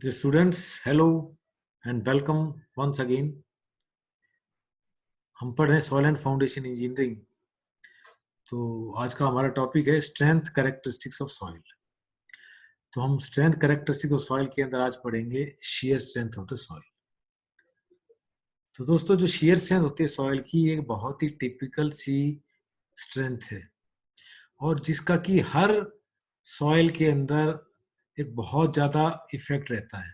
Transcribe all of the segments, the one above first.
Dear students, hello and welcome once again. हम पढ़ रहे हैं सॉइल एंड फाउंडेशन इंजीनियरिंग। तो आज का हमारा टॉपिक है स्ट्रेंथ कैरेक्टरिस्टिक्स ऑफ सॉइल। तो हम स्ट्रेंथ कैरेक्टरिस्टिक्स ऑफ सॉइल के अंदर आज पढ़ेंगे shear strength of the soil. तो दोस्तों, जो शेयर स्ट्रेंथ होती है सॉइल की, एक बहुत ही टिपिकल सी स्ट्रेंथ है और जिसका कि हर सॉइल के अंदर एक बहुत ज़्यादा इफेक्ट रहता है।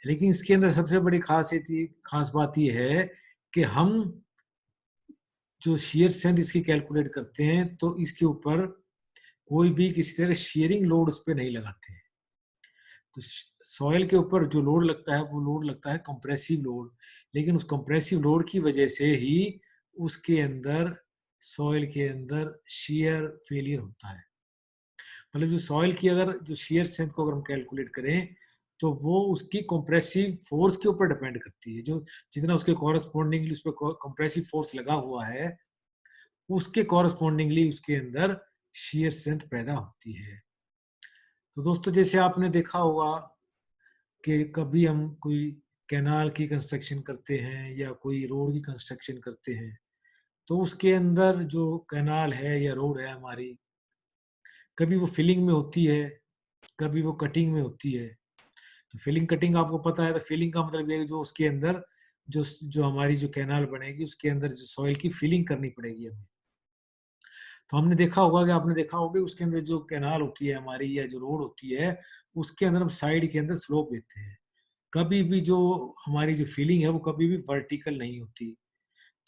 लेकिन इसके अंदर सबसे बड़ी खास बात यह है कि हम जो शेयर स्ट्रेंथ इसकी कैलकुलेट करते हैं तो इसके ऊपर कोई भी किसी तरह का शेयरिंग लोड उस पर नहीं लगाते हैं। तो सॉइल के ऊपर जो लोड लगता है वो लोड लगता है कंप्रेसिव लोड, लेकिन उस कंप्रेसिव लोड की वजह से ही उसके अंदर सॉइल के अंदर शेयर फेलियर होता है। मतलब जो सॉइल की अगर जो शेयर स्ट्रेंथ को अगर हम कैलकुलेट करें तो वो उसकी कंप्रेसिव फोर्स के ऊपर डिपेंड करती है। जो जितना उसके कॉरस्पॉन्डिंगली उस पर कंप्रेसिव फोर्स लगा हुआ है उसके कॉरस्पॉन्डिंगली उसके अंदर शेयर स्ट्रेंथ पैदा होती है। तो दोस्तों, जैसे आपने देखा होगा कि कभी हम कोई कैनाल की कंस्ट्रक्शन करते हैं या कोई रोड की कंस्ट्रक्शन करते हैं तो उसके अंदर जो कैनाल है या रोड है हमारी, कभी वो फिलिंग में होती है, कभी वो कटिंग में होती है। तो फिलिंग कटिंग आपको पता है। तो फिलिंग का मतलब ये है जो उसके अंदर जो जो हमारी जो कैनाल बनेगी उसके अंदर जो सॉइल की फिलिंग करनी पड़ेगी हमें। तो हमने देखा होगा कि आपने देखा होगा उसके अंदर जो कैनाल होती है हमारी या जो रोड होती है उसके अंदर हम साइड के अंदर स्लोप देते हैं। कभी भी जो हमारी जो फीलिंग है वो कभी भी वर्टिकल नहीं होती।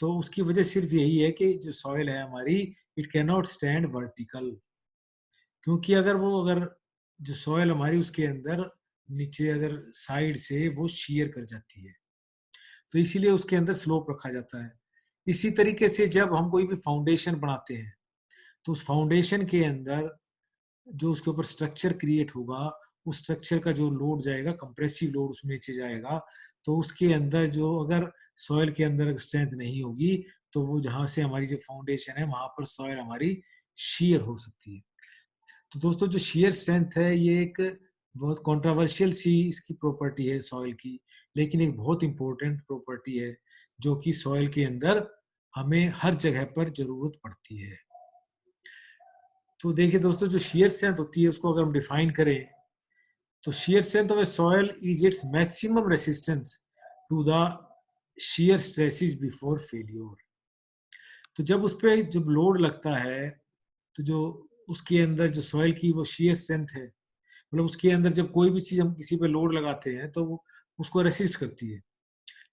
तो उसकी वजह सिर्फ यही है कि जो सॉइल है हमारी, it can not stand vertical. क्योंकि अगर जो सॉइल हमारी उसके अंदर नीचे अगर साइड से वो शेयर कर जाती है तो इसीलिए उसके अंदर स्लोप रखा जाता है। इसी तरीके से जब हम कोई भी फाउंडेशन बनाते हैं तो उस फाउंडेशन के अंदर जो उसके ऊपर स्ट्रक्चर क्रिएट होगा, उस स्ट्रक्चर का जो लोड जाएगा, कंप्रेसिव लोड उसमें नीचे जाएगा, तो उसके अंदर जो अगर सॉइल के अंदर स्ट्रेंथ नहीं होगी तो वो जहां से हमारी जो फाउंडेशन है वहां पर सॉइल हमारी शेयर हो सकती है। तो दोस्तों, जो शेयर स्ट्रेंथ है ये एक बहुत कंट्रोवर्शियल सी इसकी प्रॉपर्टी है सॉइल की, लेकिन एक बहुत इंपॉर्टेंट प्रॉपर्टी है जो कि सॉइल के अंदर हमें हर जगह पर जरूरत पड़ती है। तो देखिए दोस्तों, जो शेयर स्ट्रेंथ होती है उसको अगर हम डिफाइन करें तो shear strength of a soil is its maximum resistance to the shear stresses before failure। तो जब उस पर जब लोड लगता है तो जो उसके अंदर जो सॉइल की वो shear strength है, मतलब उसके अंदर जब कोई भी चीज हम किसी पे लोड लगाते हैं तो वो उसको रेसिस्ट करती है।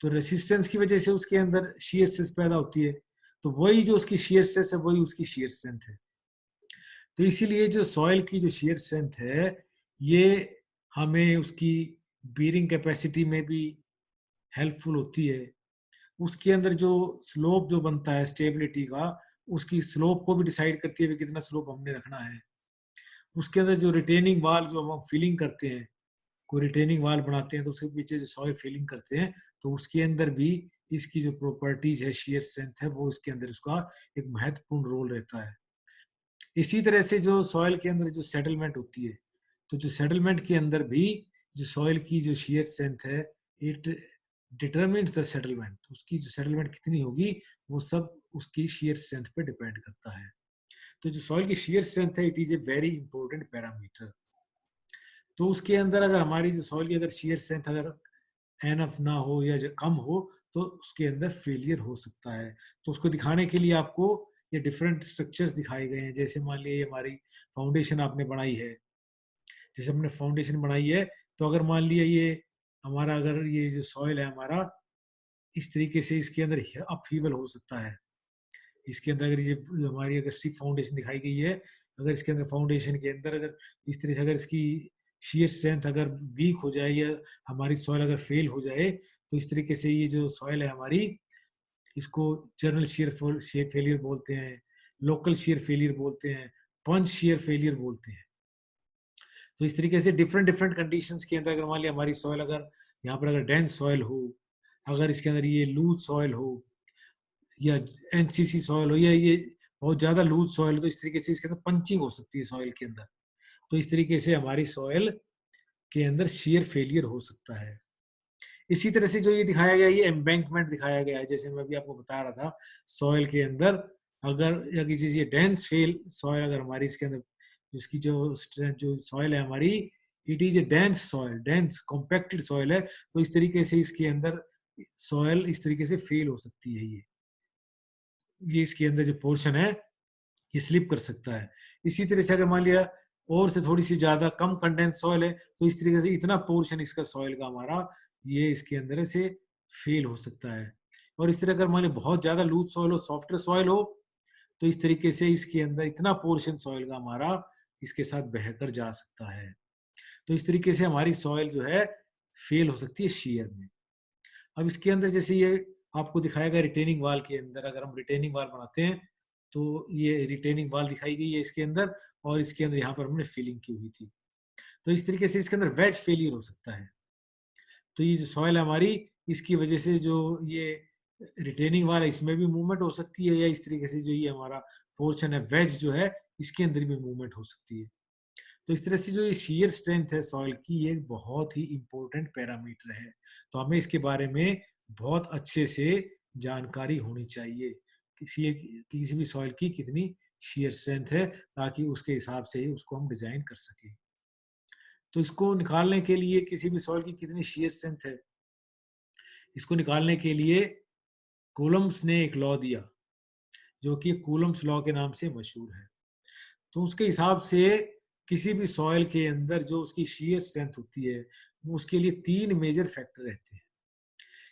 तो रेसिस्टेंस की वजह से उसके अंदर shear stress पैदा होती है। तो वही जो उसकी shear stress है वही उसकी shear strength है। तो इसीलिए जो सॉइल की जो shear strength है ये हमें उसकी बीयरिंग कैपेसिटी में भी हेल्पफुल होती है। उसके अंदर जो स्लोप जो बनता है स्टेबिलिटी का, उसकी स्लोप को भी डिसाइड करती है कि कितना स्लोप हमने रखना है। उसके अंदर जो रिटेनिंग वाल जो हम फिलिंग करते हैं, कोई रिटेनिंग वाल बनाते हैं तो उसके पीछे जो सॉइल फिलिंग करते हैं तो उसके अंदर भी इसकी जो प्रॉपर्टीज है शेयर स्ट्रेंथ है वो इसके अंदर उसका एक महत्वपूर्ण रोल रहता है। इसी तरह से जो सॉइल के अंदर जो सेटलमेंट होती है, तो जो सेटलमेंट के अंदर भी जो सॉइल की जो शेयर स्ट्रेंथ है, इट डिटरमिन्स द सेटलमेंट। उसकी जो सेटलमेंट कितनी होगी वो सब उसकी शेयर स्ट्रेंथ पे डिपेंड करता है। तो जो सॉइल की शेयर स्ट्रेंथ है it is a very important parameter. तो उसके अंदर अगर हमारी जो सॉइल की अगर शेयर स्ट्रेंथ अगर एनफ ना हो या कम हो तो उसके अंदर फेलियर हो सकता है। तो उसको दिखाने के लिए आपको ये डिफरेंट स्ट्रक्चर्स दिखाए गए हैं। जैसे मान लीजिए हमारी फाउंडेशन आपने बनाई है, जैसे हमने फाउंडेशन बनाई है तो अगर मान लिया ये हमारा अगर ये जो सॉइल है हमारा इस तरीके से इसके अंदर अपहीवल हो सकता है। इसके अंदर अगर ये हमारी अगर स्टिफ फाउंडेशन दिखाई गई है, अगर इसके अंदर फाउंडेशन के अंदर अगर इस तरह से अगर इसकी शेयर स्ट्रेंथ अगर वीक हो जाए या हमारी सॉइल अगर फेल हो जाए तो इस तरीके से ये जो सॉइल है हमारी, इसको जर्नल शेयर फेलियर बोलते हैं, लोकल शेयर फेलियर बोलते हैं, पंच शेयर फेलियर बोलते हैं। तो इस तरीके से डिफरेंट डिफरेंट कंडीशंस के अंदर अगर मान लिया हमारी सॉइल अगर यहाँ पर अगर डेंस सॉइल हो, अगर इसके अंदर ये लूज सॉइल हो या एनसीसी सॉइल हो या ये बहुत ज्यादा लूज सॉइल हो, तो इस तरीके से इसके अंदर पंचिंग हो सकती है सॉइल के अंदर। तो इस तरीके से हमारी सॉइल के अंदर shear failure हो सकता है। इसी तरह से जो ये दिखाया गया, ये एम्बैंकमेंट दिखाया गया है, जैसे मैं अभी आपको बता रहा था, सॉइल के अंदर अगर ये डेंस फेल सॉइल अगर हमारी इसके अंदर जिसकी जो सॉइल है हमारी, it is A dense soil, dense compacted soil है, तो इस तरीके से इसके अंदर सॉइल इस तरीके से फेल हो सकती है। ये इसके अंदर जो पोर्शन है ये स्लिप कर सकता है। इसी तरह से अगर मान लिया और से थोड़ी सी ज्यादा कम कंडेंस सॉइल है, तो इस तरीके से इतना पोर्शन इसका सॉइल का हमारा ये इसके अंदर से फेल हो सकता है। और इस तरह अगर मान लिया बहुत ज्यादा लूज सॉइल हो, सॉफ्टर सॉइल हो, तो इस तरीके से इसके अंदर इतना पोर्शन सॉइल का हमारा इसके साथ बहकर जा सकता है। तो इस तरीके से हमारी सॉइल जो है फेल हो सकती है शीयर में। अब इसके अंदर जैसे ये आपको दिखाया गया रिटेनिंग वाल के अंदर, अगर हम रिटेनिंग वाल बनाते हैं तो ये रिटेनिंग वाल दिखाई गई है इसके अंदर, और इसके अंदर यहाँ पर हमने फिलिंग की हुई थी। तो इस तरीके से इसके अंदर वेज फेलियर हो सकता है। तो ये जो सॉइल है हमारी, इसकी वजह से जो ये रिटेनिंग वाल है इसमें भी मूवमेंट हो सकती है, या इस तरीके से जो ये हमारा पोर्शन है वेज जो है इसके अंदर भी मूवमेंट हो सकती है। तो इस तरह से जो ये शियर स्ट्रेंथ है सॉइल की, ये बहुत ही इंपॉर्टेंट पैरामीटर है। तो हमें इसके बारे में बहुत अच्छे से जानकारी होनी चाहिए, किसी भी सॉइल की कितनी शियर स्ट्रेंथ है, ताकि उसके हिसाब से ही उसको हम डिजाइन कर सकें। तो इसको निकालने के लिए किसी भी सॉइल की कितनी शियर स्ट्रेंथ है, इसको निकालने के लिए कूलम्ब्स ने एक लॉ दिया, जो कि कूलम्ब्स लॉ के नाम से मशहूर है। तो उसके हिसाब से किसी भी सॉइल के अंदर जो उसकी शियर स्ट्रेंथ होती है, वो उसके लिए 3 मेजर फैक्टर रहते हैं।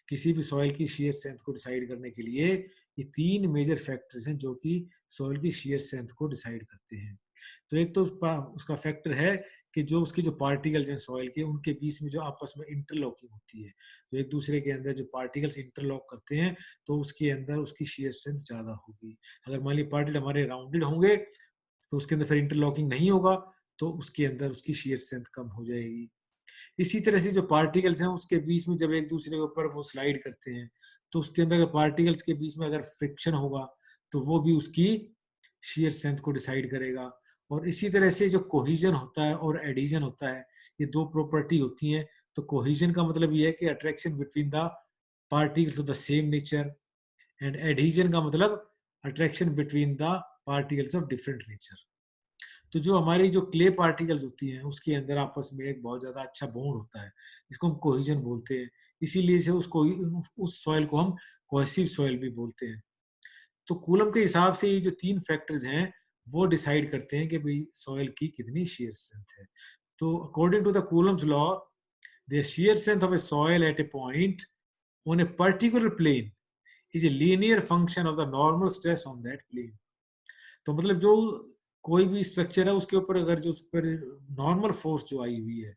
किसी भी सॉइल की शियर स्ट्रेंथ को डिसाइड करने के लिए ये 3 मेजर फैक्टर्स हैं जो कि सॉइल की शियर स्ट्रेंथ को डिसाइड करते हैं। तो एक तो उसका फैक्टर है कि जो उसके जो पार्टिकल्स हैं सॉइल के, उनके बीच में जो आपस में इंटरलॉकिंग होती है, तो एक दूसरे के अंदर जो पार्टिकल्स इंटरलॉक करते हैं, तो उसके अंदर उसकी शियर स्ट्रेंथ ज्यादा होगी। अगर मान लीजिए पार्टिकल हमारे राउंडेड होंगे तो उसके अंदर फिर इंटरलॉकिंग नहीं होगा, तो उसके अंदर उसकी शियर स्ट्रेंथ कम हो जाएगी। इसी तरह से जो पार्टिकल्स हैं उसके बीच में जब एक दूसरे के ऊपर वो स्लाइड करते हैं, तो उसके अंदर पार्टिकल्स के बीच में अगर फ्रिक्शन होगा तो वो भी उसकी शियर स्ट्रेंथ को डिसाइड करेगा। और इसी तरह से जो कोहिजन होता है और एडिजन होता है, ये 2 प्रॉपर्टी होती हैं। तो कोहिजन का मतलब ये है कि attraction between the particles of the same nature, and adhesion का मतलब attraction between the particles of different nature. तो जो हमारी जो क्ले पार्टिकल्स होती हैं उसके अंदर आपस में एक बहुत ज्यादा अच्छा बॉन्ड होता है, जिसको हम कोहिजन बोलते हैं। इसीलिए से उसको उस सॉइल को हम कोहेसिव सॉइल भी बोलते हैं। तो कूलम के हिसाब से ये जो 3 फैक्टर्स हैं वो डिसाइड करते हैं कि भाई सॉइल की कितनी शियर स्ट्रेंथ है। तो according to the Coulomb's law, the shear strength of a soil at a point on a particular plane is a linear function of the normal stress on that plane. तो मतलब जो कोई भी structure है उसके ऊपर अगर जो उस पर नॉर्मल फोर्स जो आई हुई है,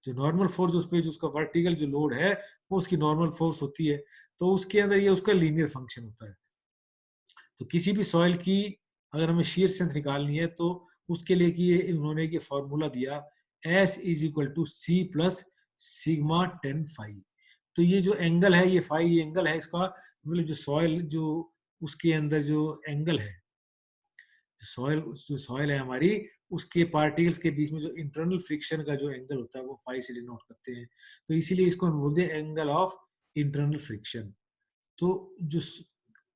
जो नॉर्मल फोर्स उस पर जो उसका वर्टिकल जो लोड है वो उसकी नॉर्मल फोर्स होती है, तो उसके अंदर ये उसका लीनियर फंक्शन होता है। तो किसी भी सॉइल की अगर हमें शियर स्ट्रेंथ निकालनी है तो उसके लिए कि उन्होंने ये फॉर्मूला दिया, S is equal to C plus sigma tan phi. तो ये जो एंगल है, ये फाई ये एंगल है इसका, मतलब जो सॉइल जो उसके अंदर जो एंगल है, जो सॉइल है हमारी, उसके पार्टिकल्स के बीच में जो इंटरनल फ्रिक्शन का जो एंगल होता है वो फाई से डिनोट करते हैं। तो इसीलिए इसको हम बोलते हैं एंगल ऑफ इंटरनल फ्रिक्शन। तो जो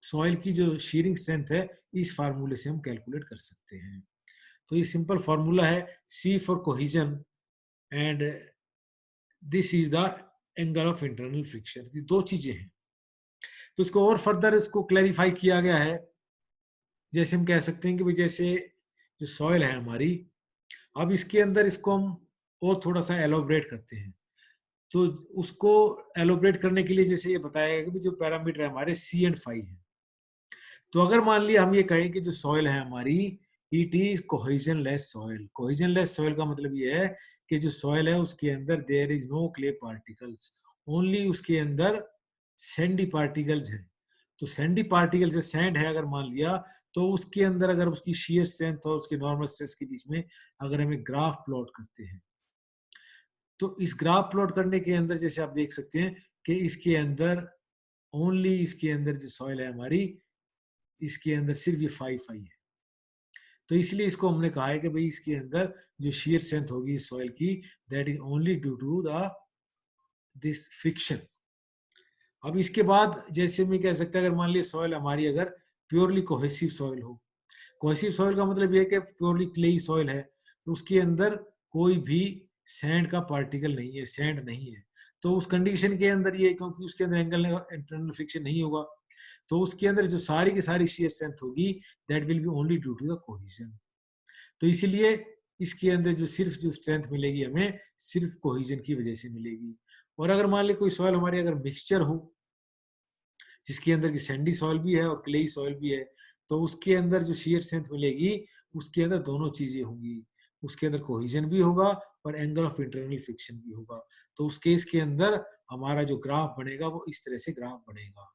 सॉइल की जो शीयरिंग स्ट्रेंथ है इस फार्मूले से हम कैलकुलेट कर सकते हैं। तो ये सिंपल फार्मूला है, C for cohesion and this is the angle of internal friction. ये 2 चीजें हैं। तो इसको और फर्दर इसको क्लैरिफाई किया गया है। जैसे हम कह सकते हैं कि जैसे जो सॉइल है हमारी, अब इसके अंदर इसको हम और थोड़ा सा एलोबरेट करते हैं। तो उसको एलोबरेट करने के लिए जैसे ये बताया गया कि जो पैरामीटर है हमारे C एंड फाई है। तो अगर मान लिया हम ये कहें कि जो सॉइल है हमारी, it is cohesion less soil. Cohesion less soil का मतलब ये है कि जो सॉइल है उसके अंदर there is no clay particles, only उसके अंदर सैंडी पार्टिकल्स हैं। तो सैंडी पार्टिकल्स से सैंड है अगर मान लिया, तो उसके अंदर अगर उसकी शियर स्ट्रेंथ और उसके नॉर्मल स्ट्रेस के बीच में अगर हमें ग्राफ प्लॉट करते हैं, तो इस ग्राफ प्लॉट करने के अंदर जैसे आप देख सकते हैं कि इसके अंदर ओनली इसके अंदर जो सॉइल है हमारी, इसके अंदर सिर्फ ये फाई फाई है। तो इसलिए इसको हमने कहा है कि भाई इसके अंदर जो shear स्ट्रेंथ होगी सॉइल की, that is only due to the this friction. अब इसके बाद जैसे मैं कह सकता अगर मान लीजिए सॉइल हमारी अगर प्योरली कोहेसिव सॉइल हो, कोहेसिव सॉइल का मतलब ये है कि प्योरली क्लेई सॉइल है, तो उसके अंदर कोई भी सैंड का पार्टिकल नहीं है, सैंड नहीं है, तो उस कंडीशन के अंदर ये, क्योंकि उसके अंदर एंगल इंटरनल फ्रिक्शन नहीं होगा, तो उसके अंदर जो सारी की सारी shear स्ट्रेंथ होगी that will be only due to the cohesion. तो इसीलिए इसके अंदर जो सिर्फ जो स्ट्रेंथ मिलेगी हमें सिर्फ कोहेजन की वजह से मिलेगी। और अगर मान ली कोई सॉइल हमारी अगर मिक्सचर हो, जिसके अंदर की सैंडी सॉइल भी है और क्लेई सॉइल भी है, तो उसके अंदर जो shear स्ट्रेंथ मिलेगी उसके अंदर दोनों चीजें होंगी, उसके अंदर कोहेजन भी होगा और एंगल ऑफ इंटरनल फ्रिक्शन भी होगा। तो उस केस के अंदर हमारा जो ग्राफ बनेगा वो इस तरह से ग्राफ बनेगा।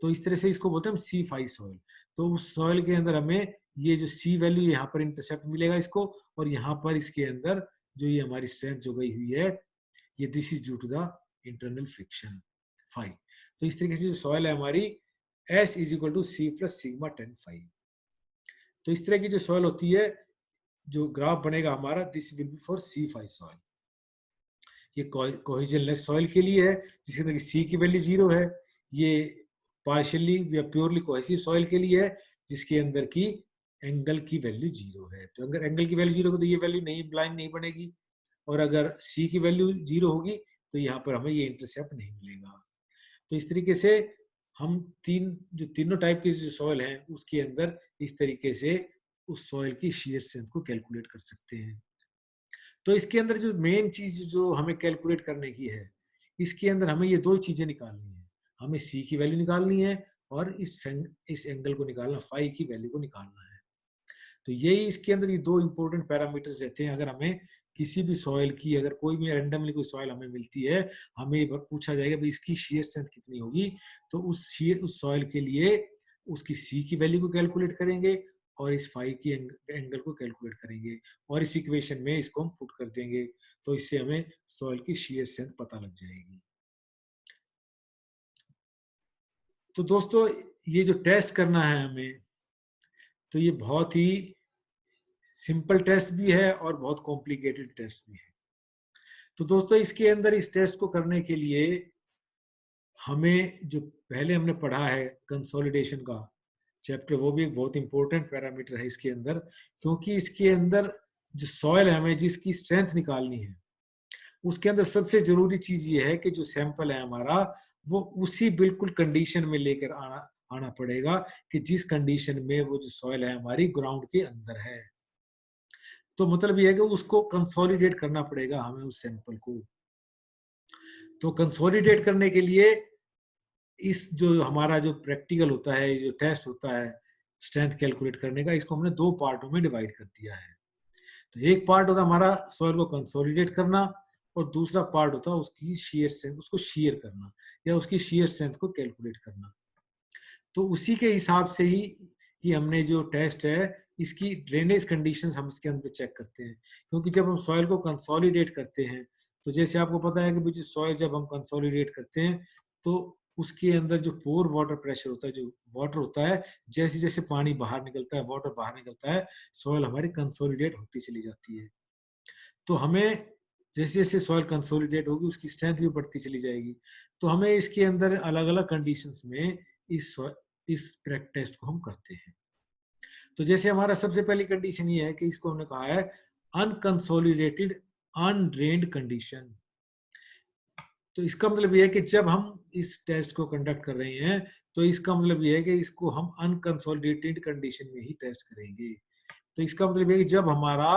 तो इस तरह से इसको बोलते हैं हम C5 सॉइल। तो उस सॉइल के अंदर हमें ये जो C वैल्यू यहाँ पर इंटरसेप्ट मिलेगा इसको, और यहाँ पर इसके अंदर जो ये हमारी स्ट्रेंथ जो गई हुई है ये this is due to the internal friction phi. तो इस तरीके से जो सॉइल है हमारी S is equal to C plus sigma 10 phi. तो इस तरह की जो सॉइल होती है, जो ग्राफ बनेगा हमारा, this will be for C5 soil. ये कोहेजनलेस सॉइल के लिए है जिसके अंदर C की वैल्यू 0 है। ये पार्शियली या प्योरली कोहेसिव सॉइल के लिए है जिसके अंदर की एंगल की वैल्यू 0 है। तो अगर एंगल की वैल्यू 0 हो तो ये वैल्यू नहीं, लाइन नहीं बनेगी, और अगर C की वैल्यू 0 होगी तो यहाँ पर हमें ये इंटरसेप्ट नहीं मिलेगा। तो इस तरीके से हम तीनों टाइप के जो सॉइल हैं उसके अंदर इस तरीके से उस सॉइल की shear स्ट्रेंथ को कैलकुलेट कर सकते हैं। तो इसके अंदर जो मेन चीज जो हमें कैलकुलेट करने की है, इसके अंदर हमें ये दो चीजें निकालनी है, हमें C की वैल्यू निकालनी है और इस एंगल को निकालना, फाई की वैल्यू को निकालना है। तो यही इसके अंदर ये दो इंपॉर्टेंट पैरामीटर्स रहते हैं। अगर हमें किसी भी सॉइल की, अगर कोई भी रैंडमली कोई सॉइल हमें मिलती है, हमें पूछा जाएगा भाई इसकी shear स्ट्रेंथ कितनी होगी, तो उस सॉइल के लिए उसकी C की वैल्यू को कैलकुलेट करेंगे और इस फाई की एंगल को कैलकुलेट करेंगे और इस इक्वेशन में इसको हम पुट कर देंगे, तो इससे हमें सॉइल की shear स्ट्रेंथ पता लग जाएगी। तो दोस्तों ये जो टेस्ट करना है हमें, तो ये बहुत ही सिंपल टेस्ट भी है और बहुत कॉम्प्लिकेटेड टेस्ट भी है। तो दोस्तों इसके अंदर इस टेस्ट को करने के लिए हमें जो पहले हमने पढ़ा है कंसोलिडेशन का चैप्टर, वो भी एक बहुत इंपॉर्टेंट पैरामीटर है इसके अंदर, क्योंकि इसके अंदर जो सॉइल है हमें जिसकी स्ट्रेंथ निकालनी है, उसके अंदर सबसे जरूरी चीज ये है कि जो सैंपल है हमारा वो उसी बिल्कुल कंडीशन में लेकर आना पड़ेगा कि जिस कंडीशन में वो जो सॉइल है हमारी ग्राउंड के अंदर है। तो मतलब ये है कि उसको कंसोलिडेट करना पड़ेगा हमें उस सैंपल को। तो कंसोलिडेट करने के लिए इस जो हमारा जो प्रैक्टिकल होता है, जो टेस्ट होता है स्ट्रेंथ कैलकुलेट करने का, इसको हमने दो पार्टों में डिवाइड कर दिया है। तो एक पार्ट होता है हमारा सॉइल को कंसोलिडेट करना और दूसरा पार्ट होता है उसकी shear स्ट्रेंथ, उसको shear करना या उसकी shear स्ट्रेंथ को कैलकुलेट करना। तो उसी के हिसाब से ही कि हमने जो टेस्ट है इसकी ड्रेनेज कंडीशंस हम इसके अंदर चेक करते हैं, क्योंकि जब हम सॉइल को कंसोलिडेट करते हैं तो जैसे आपको पता है कि सॉइल जब हम कंसोलिडेट करते हैं तो उसके अंदर जो पोर वाटर प्रेशर होता है, जो वाटर होता है, जैसे जैसे पानी बाहर निकलता है, वाटर बाहर निकलता है, सॉइल हमारी कंसोलिडेट होती चली जाती है। तो हमें जैसे जैसे सॉइल कंसोलिडेट होगी उसकी स्ट्रेंथ भी बढ़ती चली जाएगी। तो हमें इसके अंदर अलग अलग कंडीशंस में इस टेस्ट को हम करते हैं। तो जैसे हमारा सबसे पहली कंडीशन ये है कि इसको हमने कहा है अनकंसोलिडेटेड अनड्रेन्ड कंडीशन। तो इसका मतलब ये है कि जब हम इस टेस्ट को कंडक्ट कर रहे हैं तो इसका मतलब ये है कि इसको हम अनकंसोलिडेटेड कंडीशन में ही टेस्ट करेंगे। तो इसका मतलब ये है कि जब हमारा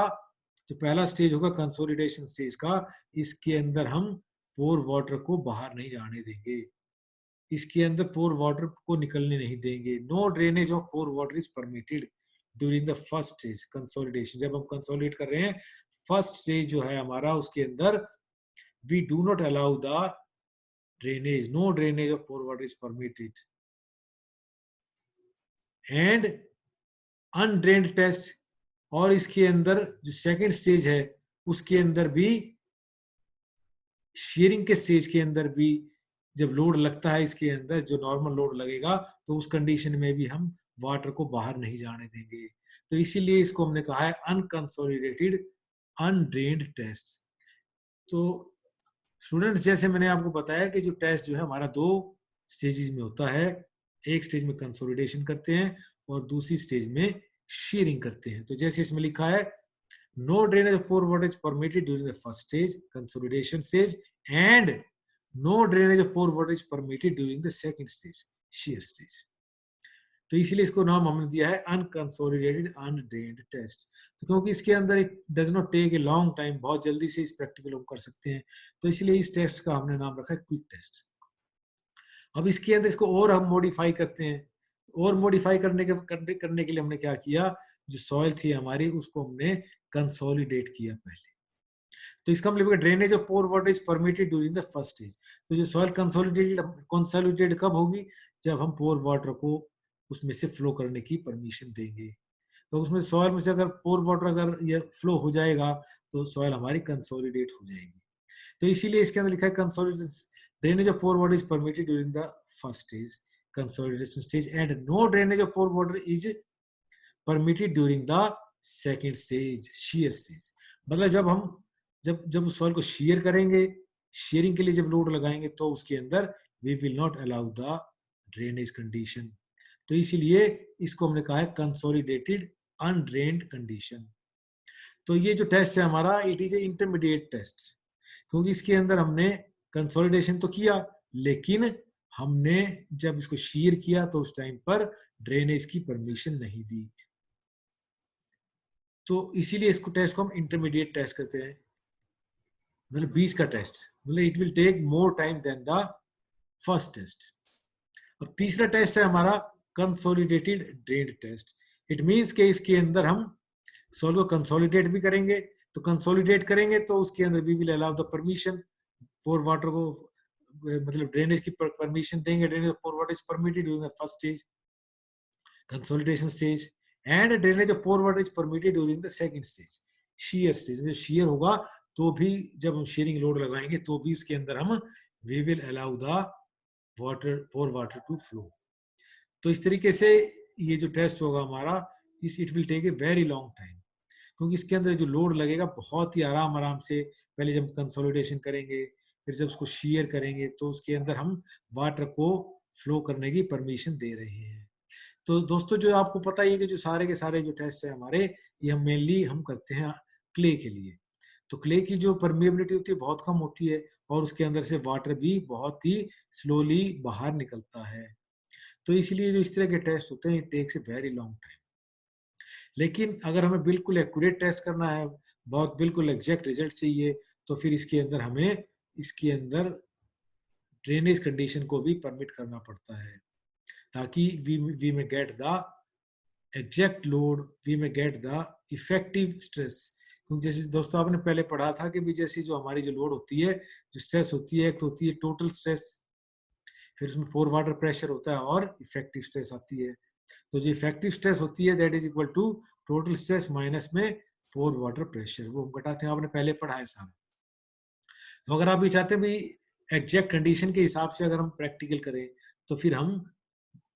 जो पहला स्टेज होगा कंसोलिडेशन स्टेज का, इसके अंदर हम पोर वाटर को बाहर नहीं जाने देंगे, इसके अंदर पोर वाटर को निकलने नहीं देंगे। No drainage of pore water is permitted during the first stage consolidation. जब हम कंसोलिडेट कर रहे हैं फर्स्ट स्टेज जो है हमारा, उसके अंदर we do not allow the drainage, no drainage of pore water is permitted, and undrained test। और इसके अंदर जो सेकंड स्टेज है उसके अंदर भी, शेयरिंग के स्टेज के अंदर भी जब लोड लगता है इसके अंदर, जो नॉर्मल लोड लगेगा, तो उस कंडीशन में भी हम वाटर को बाहर नहीं जाने देंगे। तो इसीलिए इसको हमने कहा है अनकंसोलिडेटेड अनड्रेन्ड टेस्ट। तो स्टूडेंट्स, जैसे मैंने आपको बताया कि जो टेस्ट जो है हमारा 2 स्टेजेस में होता है। एक स्टेज में कंसोलिडेशन करते हैं और दूसरी स्टेज में शीयरिंग करते हैं। तो जैसे इसमें लिखा है, no drainage of pore water is permitted during the first stage consolidation stage and no drainage of pore water is permitted during the second stage shear stage. तो इसीलिए इसको नाम हमने दिया है अनकंसोलिडेटेड अनड्रेन्ड टेस्ट। तो क्योंकि इसके अंदर it does not take a long time, बहुत जल्दी से इस प्रैक्टिकल हम कर सकते हैं, तो इसलिए इस टेस्ट का हमने नाम रखा है क्विक टेस्ट। अब इसके अंदर इसको और हम मॉडिफाई करते हैं। और मॉडिफाई करने के लिए हमने क्या किया, जो सॉइल थी हमारी उसको हमने कंसोलिडेट किया पहले। तो इसका मतलब drainage of pore water is permitted during the first stage. तो जो सॉइल कंसोलिडेटेड कब होगी, जब हम पोर वाटर को उसमें से फ्लो करने की परमिशन देंगे। तो उसमें सॉइल में से अगर पोर वाटर अगर ये फ्लो हो जाएगा तो सॉइल हमारी कंसोलिडेट हो जाएगी। तो इसीलिए इसके अंदर लिखा है consolidation drainage of pore water is permitted during the first stage consolidation stage and no drainage of pore water is permitted during the second stage shear stage. मतलब जब हम जब सॉइल को शीयर करेंगे, शीयरिंग के लिए जब लोड लगाएंगे, तो उसके अंदर we will not allow the drainage condition. तो इसीलिए इसको हमने कहा है कंसोलिडेटेड अनड्रेन्ड कंडीशन। तो ये जो टेस्ट है हमारा, it is a intermediate test, क्योंकि इसके अंदर हमने कंसोलिडेशन तो किया, लेकिन हमने जब इसको शीयर किया तो उस टाइम पर ड्रेनेज की परमिशन नहीं दी। तो इसीलिए इसको टेस्ट को हम इंटरमीडिएट टेस्ट करते हैं, मतलब बीच का टेस्ट, मतलब it will take more time than the first test. अब तीसरा टेस्ट है हमारा consolidated drained test. It means के इसके अंदर हम सॉइल को कंसोलिडेट भी करेंगे। तो कंसोलिडेट करेंगे तो उसके अंदर we will allow the permission, pore water को मतलब ड्रेनेज की परमिशन देंगे। Drainage of pore water is permitted during the first stage consolidation stage and drainage of pore water is permitted during the second stage shear stage. में shear होगा तो भी जब हम शीयरिंग लोड लगाएंगे तो भी उसके अंदर हम we will allow the water pore water to flow. तो इस तरीके से ये जो टेस्ट होगा हमारा, it will take a very long time, क्योंकि इसके अंदर जो लोड लगेगा बहुत ही आराम से, पहले जब कंसोलिडेशन करेंगे फिर जब उसको शीयर करेंगे तो उसके अंदर हम वाटर को फ्लो करने की परमिशन दे रहे हैं। तो दोस्तों, जो आपको पता ही है कि जो सारे के सारे जो टेस्ट है हमारे, ये हम मेनली हम करते हैं क्ले के लिए। तो क्ले की जो परमिएबिलिटी होती है बहुत कम होती है और उसके अंदर से वाटर भी बहुत ही स्लोली बाहर निकलता है। तो इसलिए जो इस तरह के टेस्ट होते हैं, it takes a very long time. लेकिन अगर हमें बिल्कुल एक्यूरेट टेस्ट करना है, बहुत बिल्कुल एग्जैक्ट रिजल्ट चाहिए, तो फिर इसके अंदर हमें इसके अंदर ड्रेनेज कंडीशन को भी परमिट करना पड़ता है, ताकि we may get the exact load, we may get the effective stress. क्योंकि जैसे दोस्तों आपने पहले पढ़ा था कि भी जैसे जो हमारी जो लोड होती है, जो स्ट्रेस होती है, एक तो होती है टोटल स्ट्रेस, फिर उसमें पोर वाटर प्रेशर होता है और इफेक्टिव स्ट्रेस आती है। तो जो इफेक्टिव स्ट्रेस होती है that is equal to total stress minus में पोर वाटर प्रेशर, वो हम घटाते हैं, आपने पहले पढ़ा है सारा। तो अगर आप भी चाहते हैं भी एग्जैक्ट कंडीशन के हिसाब से अगर हम प्रैक्टिकल करें, तो फिर हम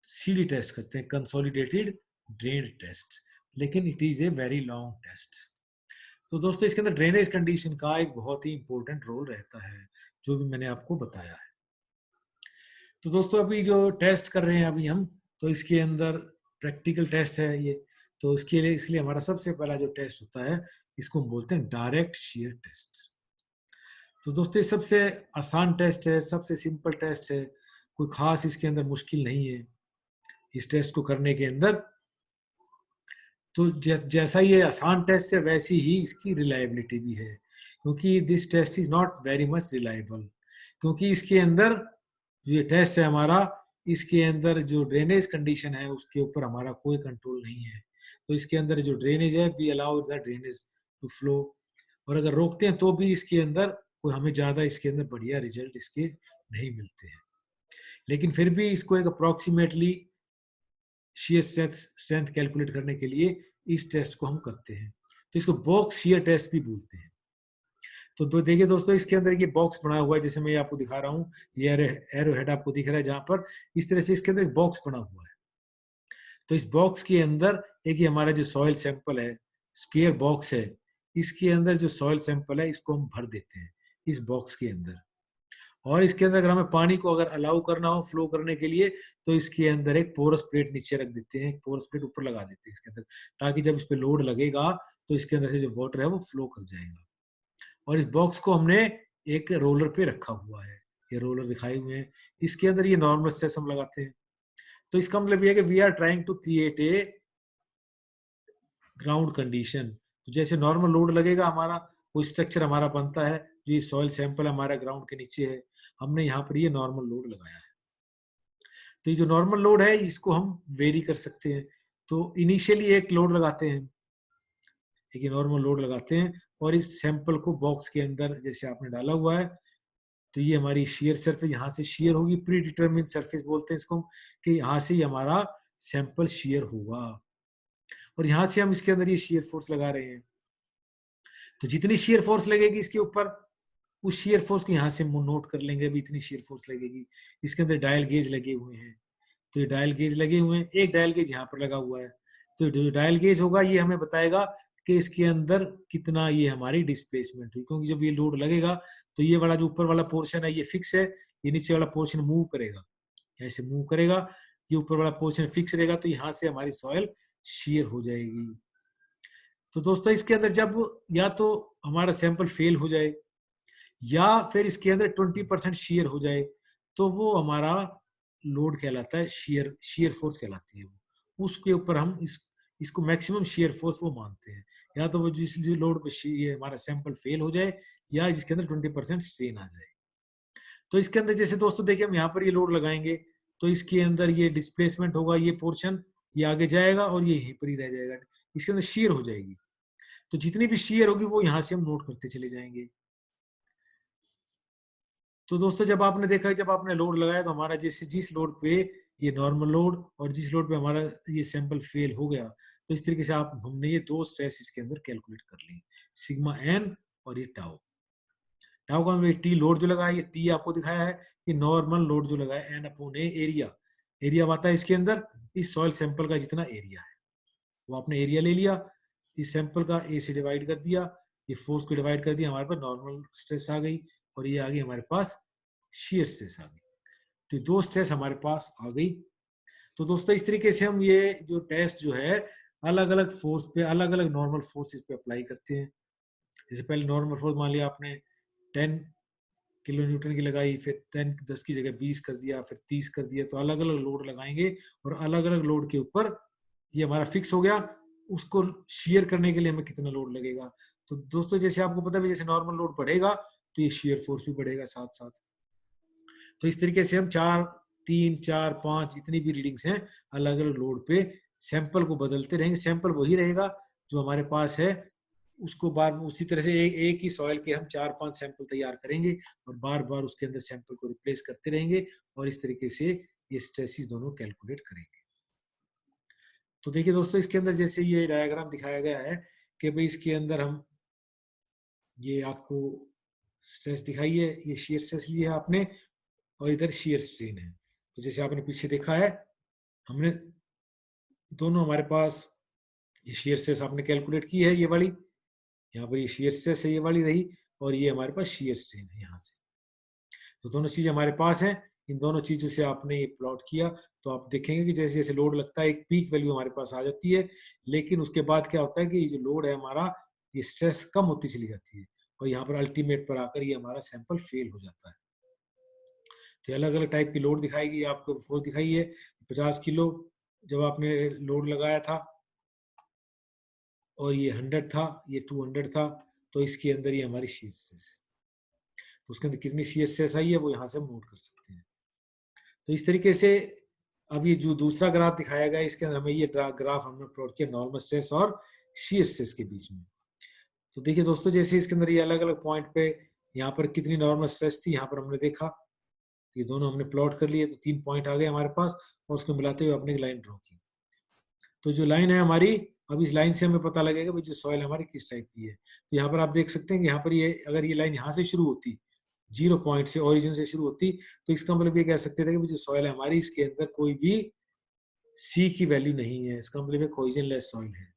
सीडी टेस्ट करते हैं, कंसोलिडेटेड ड्रेन्ड टेस्ट, लेकिन it is a very long test. तो दोस्तों, इसके अंदर ड्रेनेज कंडीशन का एक बहुत ही इंपॉर्टेंट रोल रहता है, जो भी मैंने आपको बताया है। तो दोस्तों, अभी जो टेस्ट कर रहे हैं अभी हम, तो इसके अंदर प्रैक्टिकल टेस्ट है ये। तो इसके लिए इसलिए हमारा सबसे पहला जो टेस्ट होता है, इसको हम बोलते हैं डायरेक्ट शीयर टेस्ट। तो दोस्तों, ये सबसे आसान टेस्ट है, सबसे सिंपल टेस्ट है, कोई खास इसके अंदर मुश्किल नहीं है इस टेस्ट को करने के अंदर। तो जैसा ये आसान टेस्ट है, वैसी ही इसकी रिलायबिलिटी भी है, क्योंकि this test is not very much reliable. क्योंकि इसके अंदर जो ये टेस्ट है हमारा, इसके अंदर जो ड्रेनेज कंडीशन है उसके ऊपर हमारा कोई कंट्रोल नहीं है। तो इसके अंदर जो ड्रेनेज है, we allow the drainage to flow, और अगर रोकते हैं तो भी इसके अंदर कोई हमें ज्यादा इसके अंदर बढ़िया रिजल्ट इसके नहीं मिलते हैं। लेकिन फिर भी इसको एक अप्रोक्सीमेटली शीयर स्ट्रेंथ कैलकुलेट करने के लिए इस टेस्ट को हम करते हैं। तो इसको बॉक्स शीयर टेस्ट भी बोलते हैं। तो देखिए दोस्तों, इसके अंदर ये बॉक्स बना हुआ है, जैसे मैं आपको दिखा रहा हूँ, ये एरो हेड आपको दिख रहा है, जहां पर इस तरह से इसके अंदर एक बॉक्स बना हुआ है। तो इस बॉक्स के अंदर एक ये हमारा जो सॉइल सैंपल है, स्क्वायर बॉक्स है, इसके अंदर जो सॉइल सैंपल है इसको हम भर देते हैं इस बॉक्स के अंदर। और इसके अंदर अगर हमें पानी को अगर अलाउ करना हो फ्लो करने के लिए, तो इसके अंदर एक पोरस प्लेट नीचे रख देते हैं, एक पोरस प्लेट ऊपर लगा देते हैं इसके अंदर, ताकि जब इस पे लोड लगेगा तो इसके अंदर से जो वाटर है वो फ्लो कर जाएगा। और इस बॉक्स को हमने एक रोलर पे रखा हुआ है, ये रोलर दिखाए हुए हैं, इसके अंदर ये नॉर्मल स्ट्रेस हम लगाते हैं। तो इसका मतलब ये है कि we are trying to create a ground condition. तो जैसे नॉर्मल लोड लगेगा हमारा, कोई स्ट्रक्चर हमारा बनता है, जो ये सॉइल सैंपल हमारा ग्राउंड के नीचे है, हमने यहाँ पर ये नॉर्मल लोड लगाया है। तो ये जो नॉर्मल लोड है इसको हम वेरी कर सकते हैं। तो इनिशियली एक लोड लगाते हैं, एक नॉर्मल लोड लगाते हैं, और इस सैंपल को बॉक्स के अंदर जैसे आपने डाला हुआ है, तो ये हमारी शेयर सरफेस यहाँ से शेयर होगी, प्री डिटरमिन सरफेस बोलते हैं इसको, कि यहाँ से हमारा सैंपल शेयर होगा, और यहाँ से हम इसके अंदर ये शेयर फोर्स लगा रहे हैं। तो जितनी शेयर फोर्स लगेगी इसके ऊपर, उस शेयर फोर्स को यहाँ से नोट कर लेंगे, अभी इतनी शेयर फोर्स लगेगी। इसके अंदर डायल गेज लगे हुए हैं, तो ये डायल गेज लगे हुए हैं, एक डायल गेज यहाँ पर लगा हुआ है। तो जो डायल गेज होगा ये हमें बताएगा कि इसके अंदर कितना ये हमारी डिस्प्लेसमेंट हुई, क्योंकि जब ये लोड लगेगा तो ये वाला जो ऊपर वाला पोर्शन है ये फिक्स है, ये नीचे वाला पोर्शन मूव करेगा, ऐसे मूव करेगा, ये ऊपर वाला पोर्शन फिक्स रहेगा, तो यहाँ से हमारी सॉइल शेयर हो जाएगी। तो दोस्तों इसके अंदर जब या तो हमारा सैंपल फेल हो जाए या फिर इसके अंदर 20% शेयर हो जाए, तो वो हमारा लोड कहलाता है, शेयर फोर्स कहलाती है वो। उसके ऊपर हम इसको मैक्सिमम शेयर फोर्स वो मानते हैं, या तो वो जिस लोड पे ये हमारा सैंपल फेल हो जाए या जिसके अंदर 20% स्ट्रेन आ जाए। तो इसके अंदर जैसे दोस्तों देखिए हम यहाँ पर ये लोड लगाएंगे, तो इसके अंदर ये डिस्प्लेसमेंट होगा, ये पोर्शन ये आगे जाएगा और ये यहीं पर ही रह जाएगा, इसके अंदर शेयर हो जाएगी। तो जितनी भी शेयर होगी वो यहाँ से हम नोट करते चले जाएंगे। तो दोस्तों जब आपने देखा, जब आपने लोड लगाया तो हमारा जिस लोड पे ये नॉर्मल लोड और जिस लोड पे हमारा ये सैंपल फेल हो गया, तो इस तरीके से हमने ये दो स्ट्रेस इसके अंदर कैलकुलेट कर ली, सिग्मा एन और ये टाउ। टाउ का टी लोड जो लगाया, ये टी आपको दिखाया है, ये नॉर्मल लोड जो लगाया एन अपॉन ए एरिया। एरिया आता है इसके अंदर इस सॉइल सैंपल का जितना एरिया है, वो आपने एरिया ले लिया, इस सैंपल का ए से डिवाइड कर दिया, ये फोर्स को डिवाइड कर दिया, हमारे पास नॉर्मल स्ट्रेस आ गई, और ये आ गई हमारे पास शेयर स्ट्रेस आ गई। तो दो स्ट्रेस हमारे पास आ गई। तो दोस्तों इस तरीके से हम ये जो टेस्ट जो है अलग अलग फोर्स पे, अलग अलग नॉर्मल फोर्सेस पे अप्लाई करते हैं। जैसे पहले नॉर्मल फोर्स मान लिया आपने 10 किलो न्यूटन की लगाई, फिर 10 की जगह 20 कर दिया, फिर 30 कर दिया, तो अलग अलग लोड लगाएंगे, और अलग अलग लोड के ऊपर ये हमारा फिक्स हो गया, उसको शेयर करने के लिए हमें कितना लोड लगेगा। तो दोस्तों जैसे आपको पता है, जैसे नॉर्मल लोड बढ़ेगा तो ये शेयर फोर्स भी बढ़ेगा साथ साथ। तो इस तरीके से हम 4, 3, 4, 5 जितनी भी रीडिंग्स हैं अलग अलग लोड पे सैंपल को बदलते रहेंगे, सैंपल वही रहेगा जो हमारे पास है, उसको बार उसी तरह से एक ही सॉइल के हम 4-5 सैंपल तैयार करेंगे और बार बार उसके अंदर सैंपल को रिप्लेस करते रहेंगे, और इस तरीके से ये स्ट्रेसेस दोनों कैलकुलेट करेंगे। तो देखिए दोस्तों इसके अंदर जैसे ये डायग्राम दिखाया गया है कि भाई इसके अंदर हम ये आपको स्ट्रेस दिखाई है, ये शेयर स्ट्रेस लिया है आपने, और इधर शेयर स्ट्रेन है। तो जैसे आपने पीछे देखा है, हमने दोनों हमारे पास ये शेयर स्ट्रेस आपने कैलकुलेट की है, ये वाली यहाँ पर ये शेयर स्ट्रेस है, ये वाली रही, और ये हमारे पास शेयर स्ट्रेन है यहाँ से। तो दोनों चीजें हमारे पास हैं, इन दोनों चीजों से आपने ये प्लॉट किया, तो आप देखेंगे कि जैसे जैसे लोड लगता है एक पीक वैल्यू हमारे पास आ जाती है, लेकिन उसके बाद क्या होता है कि ये जो लोड है हमारा, ये स्ट्रेस कम होती चली जाती है, और यहाँ पर अल्टीमेट पर आकर ये हमारा सैंपल फेल हो जाता है। तो अलग अलग टाइप की लोड दिखाएगी आपको, फोर्स दिखाई है 50 किलो जब आपने लोड लगाया था, और ये 100 था, ये 200 था, तो इसके अंदर ये हमारी शेयर स्ट्रेस है। तो उसके अंदर कितनी शेयर स्ट्रेस आई है वो यहाँ से हम नोट कर सकते हैं। तो इस तरीके से अब ये जो दूसरा ग्राफ दिखाया गया, इसके अंदर हमें ये ग्राफ हमने प्लॉट किया नॉर्मल स्ट्रेस और शेयर स्ट्रेस के बीच में। तो देखिए दोस्तों जैसे इसके अंदर ये अलग अलग पॉइंट पे यहाँ पर कितनी नॉर्मल स्ट्रेस थी, यहाँ पर हमने देखा, ये दोनों हमने प्लॉट कर लिए, तो 3 पॉइंट आ गए हमारे पास, और उसको मिलाते हुए अपने लाइन ड्रॉ की। तो जो लाइन है हमारी, अब इस लाइन से हमें पता लगेगा भाई जो सॉइल हमारी किस टाइप की है। तो यहाँ पर आप देख सकते हैं कि यहाँ पर ये अगर ये लाइन यहाँ से शुरू होती, 0 पॉइंट से, ओरिजिन से शुरू होती, तो इसका मतलब ये कह सकते थे कि जो सॉइल है हमारी, इसके अंदर कोई भी सी की वैल्यू नहीं है, इसका मतलब है कोहेजन लेस सॉइल है।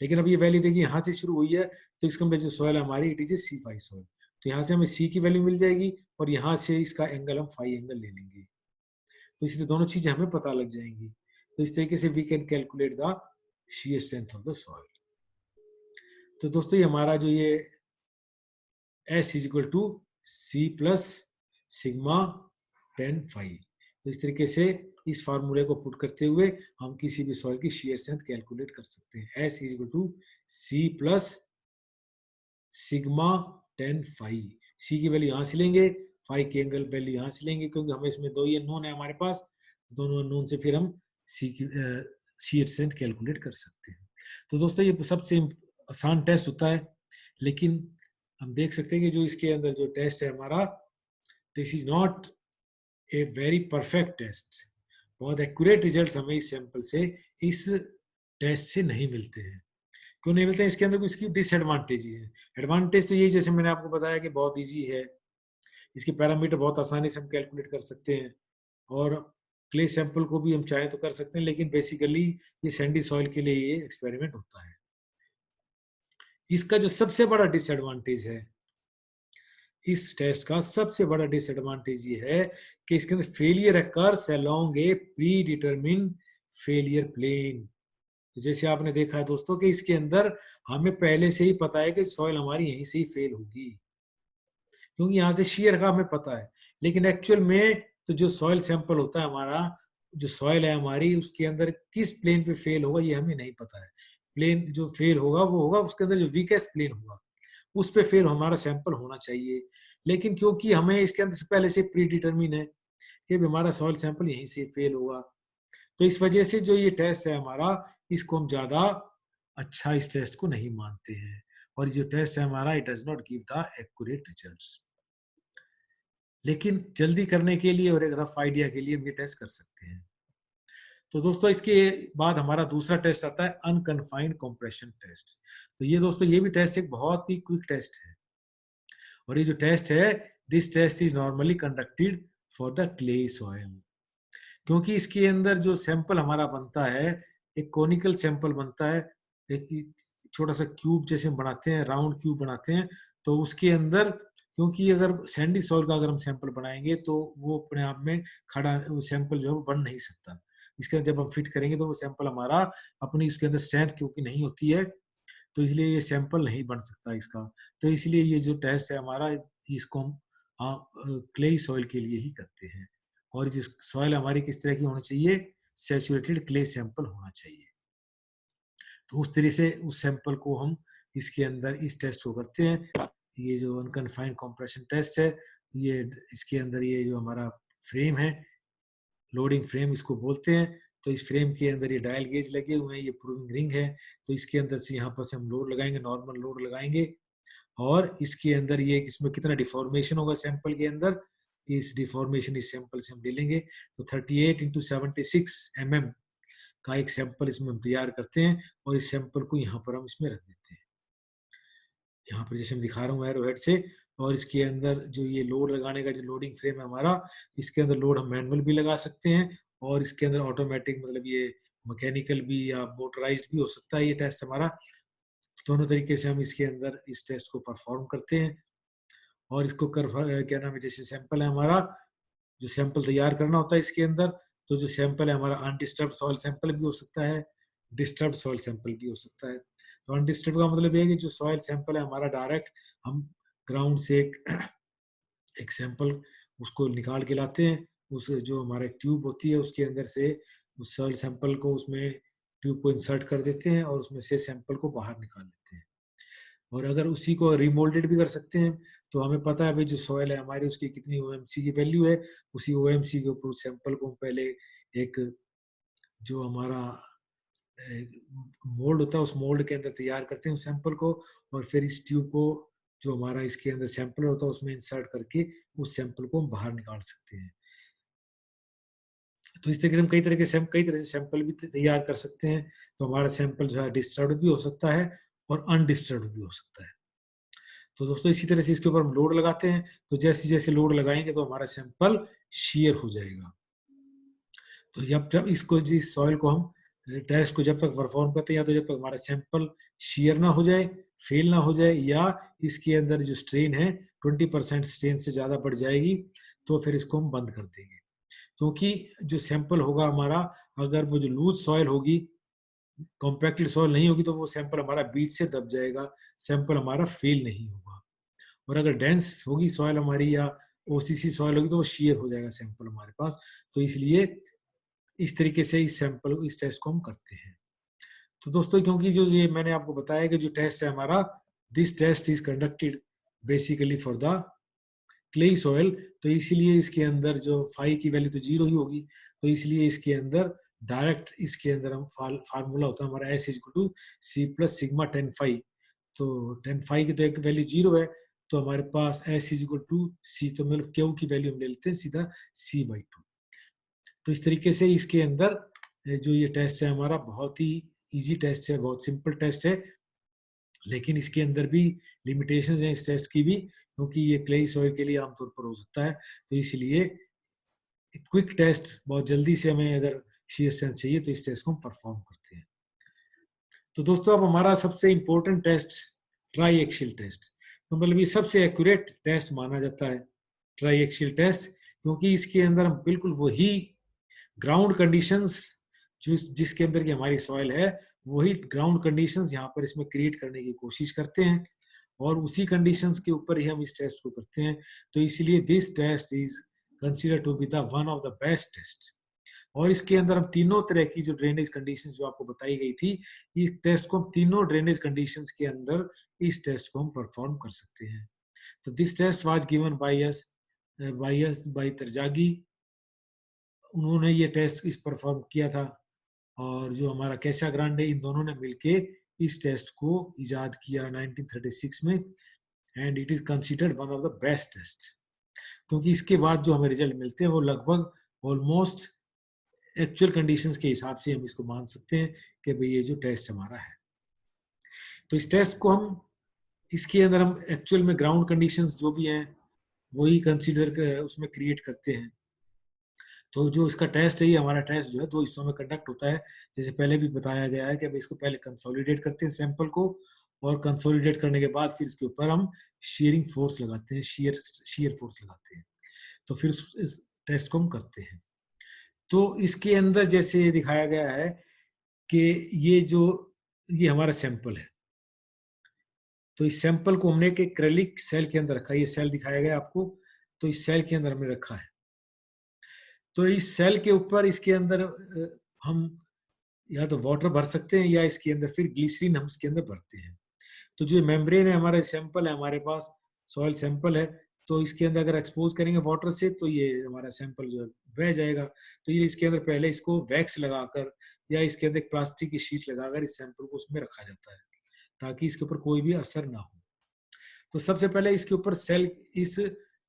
लेकिन अब ये वैल्यू देखिए यहाँ से शुरू हुई है, तो इसका मतलब जो सॉइल हमारी it is A C5 soil, तो यहाँ से हमें सी की वैल्यू मिल जाएगी और यहाँ से इसका एंगल हम फाई एंगल ले लेंगे, तो इसलिए दोनों चीजें हमें पता लग जाएंगी। तो इस तरीके से we can calculate the shear strength of the soil. तो दोस्तों ये हमारा जो ये S is equal to C plus sigma ten phi, तो इस तरीके से इस फार्मूले को पुट करते हुए हम किसी भी सॉइल की shear स्ट्रेंथ कैलकुलेट कर सकते हैं। S is equal to C plus sigma ten five, C की वैल्यू यहाँ से लेंगे, फाइव की एंगल वैल्यू यहाँ से लेंगे, क्योंकि हमें इसमें दो ही अननोन है हमारे पास, दोनों अननोन से फिर हम सी की shear स्ट्रेंथ कैलकुलेट कर सकते हैं। तो दोस्तों ये सबसे आसान टेस्ट होता है, लेकिन हम देख सकते हैं कि जो इसके अंदर जो टेस्ट है हमारा, this is not a very perfect test. बहुत एक्यूरेट रिजल्ट हमें इस सैंपल से, इस टेस्ट से नहीं मिलते हैं। क्यों नहीं मिलते हैं? इसके अंदर इसकी डिसएडवांटेजेस हैं। एडवांटेज तो यही, जैसे मैंने आपको बताया कि बहुत इजी है, इसके पैरामीटर बहुत आसानी से हम कैलकुलेट कर सकते हैं, और क्ले सैंपल को भी हम चाहे तो कर सकते हैं, लेकिन बेसिकली ये सैंडी सॉइल के लिए ये एक्सपेरिमेंट होता है। इसका जो सबसे बड़ा डिसएडवांटेज है, इस टेस्ट का सबसे बड़ा डिसएडवांटेज ये है कि इसके अंदर फेलियर अकर्स अलोंग ए प्री डिटरमिन्ड फेलियर प्लेन। तो जैसे आपने देखा है दोस्तों कि इसके अंदर हमें पहले से ही पता है कि सॉइल हमारी यहीं से ही फेल होगी, क्योंकि यहाँ से शेयर का हमें पता है। लेकिन एक्चुअल में तो जो सॉइल सैंपल होता है हमारा, जो सॉइल है हमारी, उसके अंदर किस प्लेन पे फेल होगा ये हमें नहीं पता है। प्लेन जो फेल होगा वो होगा उसके अंदर जो वीकेस्ट प्लेन होगा उस पे फेल हमारा सैंपल होना चाहिए। लेकिन क्योंकि हमें इसके अंदर से पहले से प्री डिटरमिन है कि हमारा सॉइल सैंपल यहीं से फेल होगा, तो इस वजह से जो ये टेस्ट है हमारा, इसको हम ज्यादा अच्छा इस टेस्ट को नहीं मानते हैं, और जो टेस्ट है हमारा it does not give the accurate results. लेकिन जल्दी करने के लिए और एक रफ आइडिया के लिए हम ये टेस्ट कर सकते हैं। तो दोस्तों इसके बाद हमारा दूसरा टेस्ट आता है अनकन्फाइंड कंप्रेशन टेस्ट। तो ये दोस्तों ये भी टेस्ट एक बहुत ही क्विक टेस्ट है, और ये जो टेस्ट है, this test is normally conducted for the clay soil, क्योंकि इसके अंदर जो सैंपल हमारा बनता है, एक कोनिकल सैंपल बनता है, एक छोटा सा क्यूब जैसे हम बनाते हैं, राउंड क्यूब बनाते हैं, तो उसके अंदर क्योंकि अगर सैंडी सॉइल का अगर हम सैंपल बनाएंगे तो वो अपने आप में खड़ा, वो सैंपल जो है वो बन नहीं सकता। इसके अंदर जब हम फिट करेंगे तो वो सैंपल हमारा अपनी उसके अंदर स्ट्रेंथ क्योंकि नहीं होती है, तो इसलिए ये सैंपल नहीं बन सकता इसका। तो इसलिए ये जो टेस्ट है हमारा, इसको हम क्ले सॉइल के लिए ही करते हैं, और जिस सॉइल हमारी किस तरह की होनी चाहिए, सैचुरेटेड क्ले सैंपल होना चाहिए। तो उस तरह से उस सैंपल को हम इसके अंदर इस टेस्ट को करते हैं। ये जो अनकन्फाइंड कंप्रेशन टेस्ट है, ये इसके अंदर ये जो हमारा फ्रेम है, लोडिंग फ्रेम इसको बोलते हैं, तो इस फ्रेम के अंदर ये डायल गेज लगे हुए हैं, ये प्रूविंग रिंग है, तो इसके अंदर से यहाँ पर से हम लोड लगाएंगे, नॉर्मल लोड लगाएंगे, और इसके अंदर ये इसमें कितना डिफॉर्मेशन होगा सैंपल के अंदर, इस डिफॉर्मेशन इस सैंपल से हम ले लेंगे। तो 38 इंटू 76 mm का एक सैंपल इसमें हम तैयार करते हैं, और इस सैंपल को यहाँ पर हम इसमें रख देते हैं, यहाँ पर जैसे मैं दिखा रहा हूँ एरो हेड से। और इसके अंदर जो ये लोड लगाने का जो लोडिंग फ्रेम है हमारा, इसके अंदर लोड हम मैनुअल भी लगा सकते हैं, और इसके अंदर ऑटोमेटिक मतलब ये मैकेनिकल भी या मोटराइज्ड भी हो सकता है ये टेस्ट हमारा। दोनों तरीके से हम इसके अंदर इस टेस्ट को परफॉर्म करते हैं, और इसको कर क्या नाम है, जैसे सैंपल है हमारा, जो सैंपल तैयार करना होता है इसके अंदर, तो जो सैंपल है हमारा अनडिस्टर्ब सॉइल सैंपल भी हो सकता है, डिस्टर्ब सॉइल सैंपल भी हो सकता है। तो अनडिस्टर्ब का मतलब ये है कि जो सॉइल सैंपल है हमारा डायरेक्ट हम ग्राउंड से एक सैंपल उसको निकाल के लाते हैं, उस जो हमारा एक ट्यूब होती है उसके अंदर से उस सॉइल सैंपल को उसमें ट्यूब को इंसर्ट कर देते हैं, और उसमें से सैंपल को बाहर निकाल लेते हैं। और अगर उसी को रिमोल्डेड भी कर सकते हैं, तो हमें पता है भाई जो सॉइल है हमारी उसकी कितनी ओएमसी की वैल्यू है, उसी ओएमसी के ऊपर उस सैंपल को पहले एक जो हमारा मोल्ड होता है उस मोल्ड के अंदर तैयार करते हैं उस सैंपल को, और फिर इस ट्यूब को जो हमारा इसके अंदर सैंपल होता है उसमें इंसर्ट करके उस सैंपल को हम बाहर निकाल सकते हैं। तो इस तरीके से हम कई तरह से सैंपल भी तैयार कर सकते हैं। तो हमारा सैंपल जो है डिस्टर्ब भी हो सकता है और अनडिस्टर्ब भी हो सकता है। तो दोस्तों इसी तरह से इसके ऊपर हम लोड लगाते हैं, तो जैसे जैसे लोड लगाएंगे तो हमारा सैंपल शेयर हो जाएगा। तो जब जब इसको जिस सॉइल को हम टेस्ट को जब तक परफॉर्म करते हैं, या तो जब तक हमारा सैंपल शेयर ना हो जाए, फेल ना हो जाए, या इसके अंदर जो स्ट्रेन है 20% स्ट्रेन से ज़्यादा बढ़ जाएगी, तो फिर इसको हम बंद कर देंगे। क्योंकि जो सैंपल होगा हमारा, अगर वो जो लूज सॉइल होगी, कॉम्पैक्टेड सॉइल नहीं होगी, तो वो सैंपल हमारा बीच से दब जाएगा, सैंपल हमारा फेल नहीं होगा। और अगर डेंस होगी सॉइल हमारी, या ओसीसी सॉइल होगी, तो वो शेयर हो जाएगा सैंपल हमारे पास। तो इसलिए इस तरीके से इस टेस्ट को हम करते हैं। तो दोस्तों, क्योंकि जो ये मैंने आपको बताया कि जो टेस्ट है हमारा, this test is conducted basically for the clay soil, तो इसीलिए इसके अंदर जो फाई की वैल्यू तो 0 ही होगी, तो इसलिए इसके अंदर डायरेक्ट इसके अंदर हम फार्मूला होता है हमारा S is to C plus sigma tan phi. तो टेन फाई की तो एक वैल्यू 0 है, तो हमारे पास S इज टू सी, तो मतलब क्यू की वैल्यू हम ले लेते हैं सीधा C/2। तो इस तरीके से इसके अंदर जो ये टेस्ट है हमारा, बहुत ही इजी टेस्ट है, बहुत सिंपल टेस्ट है, लेकिन इसके अंदर भी लिमिटेशंस हैं इस टेस्ट की भी, क्योंकि ये क्ले सॉइल के लिए आमतौर पर हो सकता है। तो इसलिए क्विक टेस्ट, बहुत जल्दी से हमें अगर शेयर स्ट्रेंथ चाहिए, तो इस टेस्ट को हम परफॉर्म करते हैं। तो दोस्तों, अब हमारा सबसे important test triaxial test, तो मतलब ये सबसे एक्यूरेट टेस्ट माना जाता है ट्राई एक्सियल टेस्ट, क्योंकि इसके अंदर हम बिल्कुल वही ग्राउंड कंडीशंस जो जिसके अंदर की हमारी सॉइल है, वही ग्राउंड कंडीशंस यहाँ पर इसमें क्रिएट करने की कोशिश करते हैं, और उसी कंडीशंस के ऊपर ही हम इस टेस्ट को करते हैं। तो इसलिए this test is consider to be the one of the best test. और इसके अंदर हम तीनों तरह की जो ड्रेनेज कंडीशंस जो आपको बताई गई थी, इस टेस्ट को हम तीनों ड्रेनेज कंडीशंस के अंदर इस टेस्ट को हम परफॉर्म कर सकते हैं। तो this test was given by Terzaghi, उन्होंने ये टेस्ट इस परफॉर्म किया था, और जो हमारा कैसाग्रांडे, इन दोनों ने मिलके इस टेस्ट को इजाद किया 1936 में, and it is considered one of the best test, क्योंकि इसके बाद जो हमें रिजल्ट मिलते हैं वो लगभग ऑलमोस्ट एक्चुअल कंडीशंस के हिसाब से हम इसको मान सकते हैं कि भाई ये जो टेस्ट हमारा है। तो इस टेस्ट को हम, इसके अंदर हम एक्चुअल में ग्राउंड कंडीशंस जो भी हैं वही कंसीडर उसमें क्रिएट करते हैं। तो जो इसका टेस्ट है, ये हमारा टेस्ट जो है 2 हिस्सों में कंडक्ट होता है, जैसे पहले भी बताया गया है कि अब इसको पहले कंसोलिडेट करते हैं सैंपल को, और कंसोलिडेट करने के बाद फिर इसके ऊपर हम शेयरिंग फोर्स लगाते हैं, शेयर फोर्स लगाते हैं, तो फिर इस टेस्ट को हम करते हैं। तो इसके अंदर जैसे दिखाया गया है कि ये हमारा सैंपल है, तो इस सैंपल को हमने एक एक्रेलिक सेल के अंदर रखा है, ये सेल दिखाया गया आपको, तो इस सेल के अंदर हमने रखा है। तो इस सेल के ऊपर इसके अंदर हम या तो वाटर भर सकते हैं, या इसके अंदर फिर ग्लिसरीन हम इसके अंदर भरते हैं। तो जो मेम्ब्रेन है हमारा, सैंपल है हमारे पास, सॉइल सैंपल है, तो इसके अंदर अगर एक्सपोज करेंगे वाटर से, तो ये हमारा सैंपल जो है बह जाएगा। तो ये इसके अंदर पहले इसको वैक्स लगाकर, या इसके अंदर एक प्लास्टिक की शीट लगाकर इस सैंपल को उसमें रखा जाता है, ताकि इसके ऊपर कोई भी असर ना हो। तो सबसे पहले इसके ऊपर इस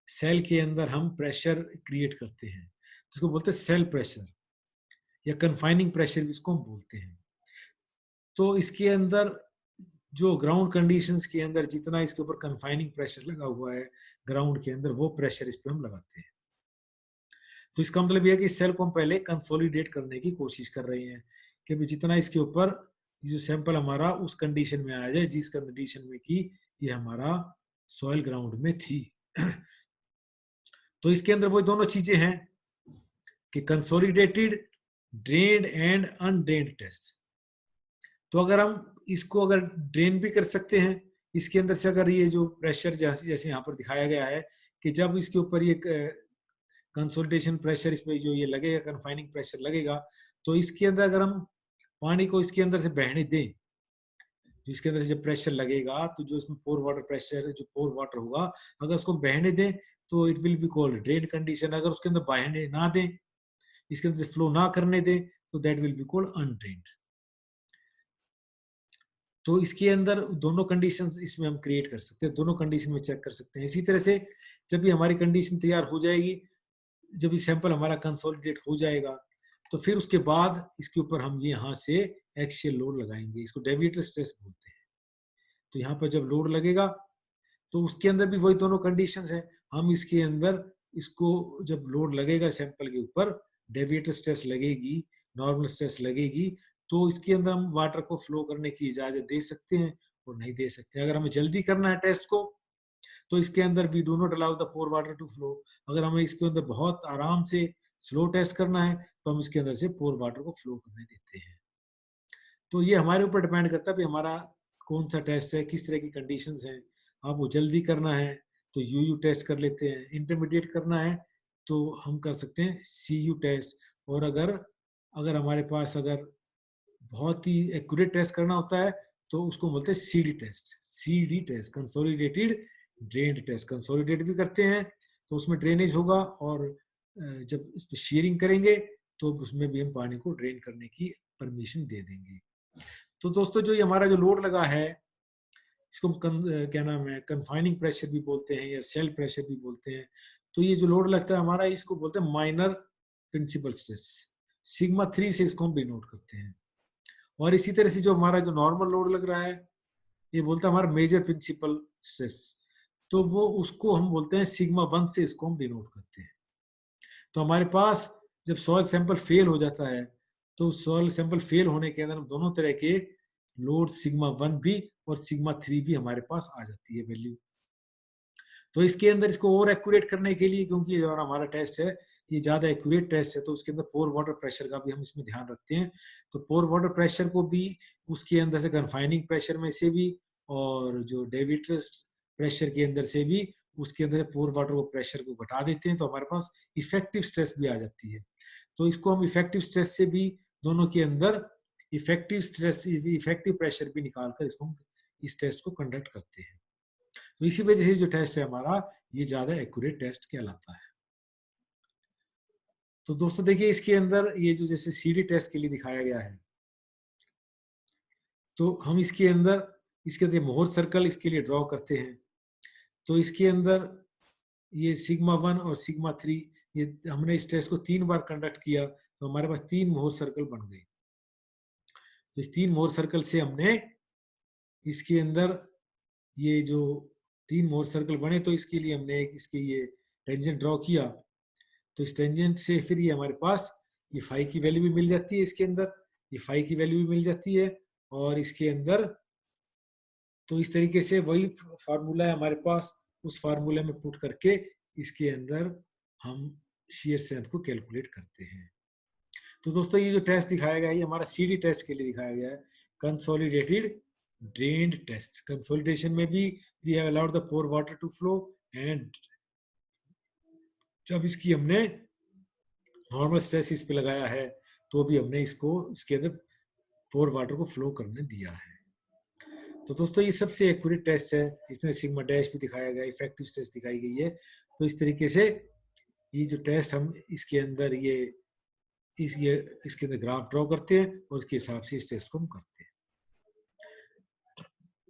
सेल के अंदर हम प्रेशर क्रिएट करते हैं, जिसको बोलते हैं सेल प्रेशर, या कन्फाइनिंग प्रेशर इसको हम बोलते हैं। तो इसके अंदर जो ग्राउंड कंडीशंस के अंदर जितना इसके ऊपर कन्फाइनिंग प्रेशर लगा हुआ है ग्राउंड के अंदर, वो प्रेशर इस पे हम लगाते हैं। तो इसका मतलब यह है कि सेल को हम पहले कंसोलिडेट करने की कोशिश कर रहे हैं, कि जितना इसके ऊपर जो सैंपल हमारा उस कंडीशन में आ जाए जिस कंडीशन में कि ये हमारा सॉइल ग्राउंड में थी। तो इसके अंदर वो दोनों चीजें हैं कि कंसोलिडेटेड, ड्रेन्ड एंड अनड्रेन्ड टेस्ट। तो अगर हम इसको अगर ड्रेन भी कर सकते हैं, इसके अंदर से अगर ये जो प्रेशर जैसे यहाँ पर दिखाया गया है कि जब इसके ऊपर ये कंसोलिडेशन प्रेशर इसमें जो ये लगेगा, कन्फाइनिंग प्रेशर लगेगा, तो इसके अंदर अगर हम पानी को इसके अंदर से बहने दें, तो इसके अंदर से जब प्रेशर लगेगा, तो जो इसमें पोर वाटर प्रेशर, जो पोर वाटर होगा, अगर उसको बहने दें तो it will be called drain condition. अगर उसके अंदर बहने ना दें, इसके अंदर से फ्लो ना करने दें, तो दैट विल बी कॉल्ड अनड्रेन्ड। तो इसके अंदर दोनों कंडीशंस इसमें हम क्रिएट कर सकते हैं, दोनों कंडीशन में चेक कर सकते हैं। इसी तरह से जब ये हमारी कंडीशन तैयार हो जाएगी, जब ये सैंपल हमारा कंसोलिडेट हो जाएगा, तो फिर उसके बाद इसके ऊपर हम ये यहाँ से एक्सियल लोड लगाएंगे, इसको डेविएटर स्ट्रेस बोलते हैं। तो यहाँ पर जब लोड लगेगा, तो उसके अंदर भी वही दोनों कंडीशंस हैं। हम इसके अंदर इसको जब लोड लगेगा सैंपल के ऊपर, डेविएटर स्ट्रेस लगेगी, नॉर्मल स्ट्रेस लगेगी, तो इसके अंदर हम वाटर को फ्लो करने की इजाजत दे सकते हैं और नहीं दे सकते। अगर हमें जल्दी करना है टेस्ट को, तो इसके अंदर we do not allow the pore water to flow. अगर हमें इसके अंदर बहुत आराम से स्लो टेस्ट करना है, तो हम इसके अंदर से पोर वाटर को फ्लो करने देते हैं। तो ये हमारे ऊपर डिपेंड करता है कि हमारा कौन सा टेस्ट है, किस तरह की कंडीशंस हैं। आपको जल्दी करना है तो यूयू टेस्ट कर लेते हैं, इंटरमीडिएट करना है तो हम कर सकते हैं सीयू टेस्ट, और अगर अगर हमारे पास अगर बहुत ही एक्यूरेट टेस्ट करना होता है तो उसको बोलते हैं CD test. CD test consolidated drained test, consolidate भी करते हैं तो उसमें ड्रेनेज होगा, और जब इस पर शेयरिंग करेंगे तो उसमें भी हम पानी को ड्रेन करने की परमिशन दे देंगे। तो दोस्तों जो ये हमारा जो लोड लगा है, इसको हम क्या नाम है, कन्फाइनिंग प्रेशर भी बोलते हैं या सेल प्रेशर भी बोलते हैं। तो ये जो लोड लगता है हमारा, इसको बोलते हैं माइनर प्रिंसिपल स्ट्रेस, सिग्मा 3 से इसको हम डिनोट करते हैं। और इसी तरह से जो हमारा जो नॉर्मल लोड लग रहा है, ये बोलता है हमारा मेजर प्रिंसिपल स्ट्रेस, तो वो उसको हम बोलते हैं सिग्मा 1 से इसको हम डिनोट करते हैं। तो हमारे पास जब सॉइल सैंपल फेल हो जाता है, तो सॉइल सैंपल फेल होने के अंदर दोनों तरह के लोड सिग्मा 1 भी और सिग्मा 3 भी हमारे पास आ जाती है वैल्यू। तो इसके अंदर इसको और एक्यूरेट करने के लिए, क्योंकि जो हमारा टेस्ट है ये ज्यादा एक्यूरेट टेस्ट है, तो उसके अंदर पोर वाटर प्रेशर का भी हम इसमें ध्यान रखते हैं। तो पोर वाटर प्रेशर को भी उसके अंदर से कन्फाइनिंग प्रेशर में से भी, और जो डेविएटर प्रेशर के अंदर से भी, उसके अंदर पोर वाटर को प्रेशर को घटा देते हैं, तो हमारे पास इफेक्टिव स्ट्रेस भी आ जाती है। तो इसको हम इफेक्टिव स्ट्रेस से भी, दोनों के अंदर इफेक्टिव स्ट्रेस, इफेक्टिव प्रेशर भी निकालकर इसको हम इस टेस्ट को कंडक्ट करते हैं। तो इसी वजह से जो टेस्ट है हमारा, ये ज्यादा एक्यूरेट टेस्ट कहलाता है। तो दोस्तों देखिए इसके अंदर ये जो जैसे सीडी टेस्ट के लिए दिखाया गया है, तो हम इसके अंदर मोहर सर्कल इसके लिए ड्रॉ करते हैं। तो इसके अंदर ये सिग्मा 1 और सिग्मा 3, ये हमने इस टेस्ट को 3 बार कंडक्ट किया, तो हमारे पास 3 मोहर सर्कल बन गए। तो इस 3 मोहर सर्कल से हमने इसके अंदर ये जो 3 मोहर सर्कल बने, तो इसके लिए हमने एक इसके ये टेंजेंट ड्रॉ किया। तो इस टेंजेंट से फिर ये हमारे पास ये फाई की वैल्यू भी मिल जाती है, इसके अंदर ये फाई की वैल्यू भी मिल जाती है, और इसके अंदर तो इस तरीके से वही फार्मूला है हमारे पास, उस फार्मूले में पुट करके इसके अंदर हम शियर स्ट्रेंथ को कैलकुलेट करते हैं। तो दोस्तों ये जो टेस्ट दिखाया गया है, ये हमारा सीडी टेस्ट के लिए दिखाया गया है, कंसोलिडेटेड ड्रेन्ड टेस्ट। कंसोलिडेशन में भी we have allowed the pore water to flow, and जब इसकी हमने नॉर्मल स्ट्रेस इस पे लगाया है, तो भी हमने इसको इसके अंदर पोर वाटर को फ्लो करने दिया है। तो दोस्तों ये सबसे एक्यूरेट टेस्ट है, इसमें सिग्मा डैश भी दिखाया गया, इफेक्टिव स्ट्रेस दिखाई गई है। तो इस तरीके से ये जो टेस्ट हम इसके अंदर ये इसके अंदर ग्राफ ड्रॉ करते हैं, और उसके हिसाब से इस टेस्ट को हम करते हैं।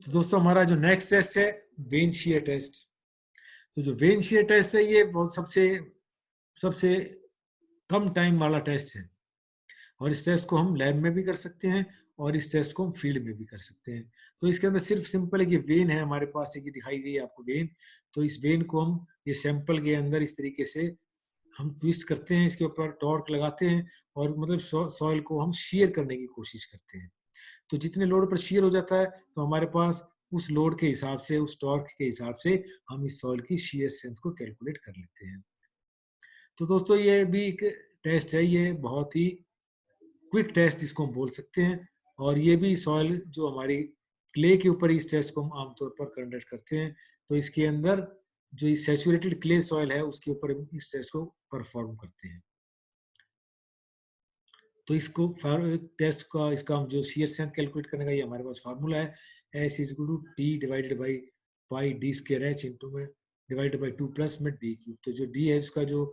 तो दोस्तों हमारा जो नेक्स्ट टेस्ट है वेन शियर टेस्ट। तो जो वेन शियर टेस्ट है, ये बहुत सबसे कम टाइम वाला टेस्ट है, और इस टेस्ट को हम लैब में भी कर सकते हैं, और इस टेस्ट को हम फील्ड में भी कर सकते हैं। तो इसके अंदर सिर्फ सिंपल एक ये वेन है हमारे पास, एक दिखाई गई है आपको वेन। तो इस वेन को हम ये सैंपल के अंदर इस तरीके से हम ट्विस्ट करते हैं, इसके ऊपर टॉर्क लगाते हैं, और मतलब सॉइल को हम शेयर करने की कोशिश करते हैं। तो जितने लोड पर शेयर हो जाता है, तो हमारे पास उस लोड के हिसाब से, उस टॉर्क के हिसाब से हम इस सॉइल की शेयर स्ट्रेंथ को कैलकुलेट कर लेते हैं। तो दोस्तों ये भी एक टेस्ट है, ये बहुत ही क्विक टेस्ट इसको हम बोल सकते हैं, और ये भी सॉइल जो हमारी क्ले के ऊपर इस टेस्ट को हम आमतौर पर कंडक्ट करते हैं। तो इसके अंदर जो सैचुरेटेड क्ले सॉइल है, उसके ऊपर इस टेस्ट को परफॉर्म करते हैं। तो इसको टेस्ट का इसका जो शियर स्ट्रेंथ कैलकुलेट करने का ये हमारे पास फार्मूला है, S is equal to T divided by pi D square H into में डिवाइडेड बाई 2 प्लस में डी क्यूब। तो जो डी है उसका जो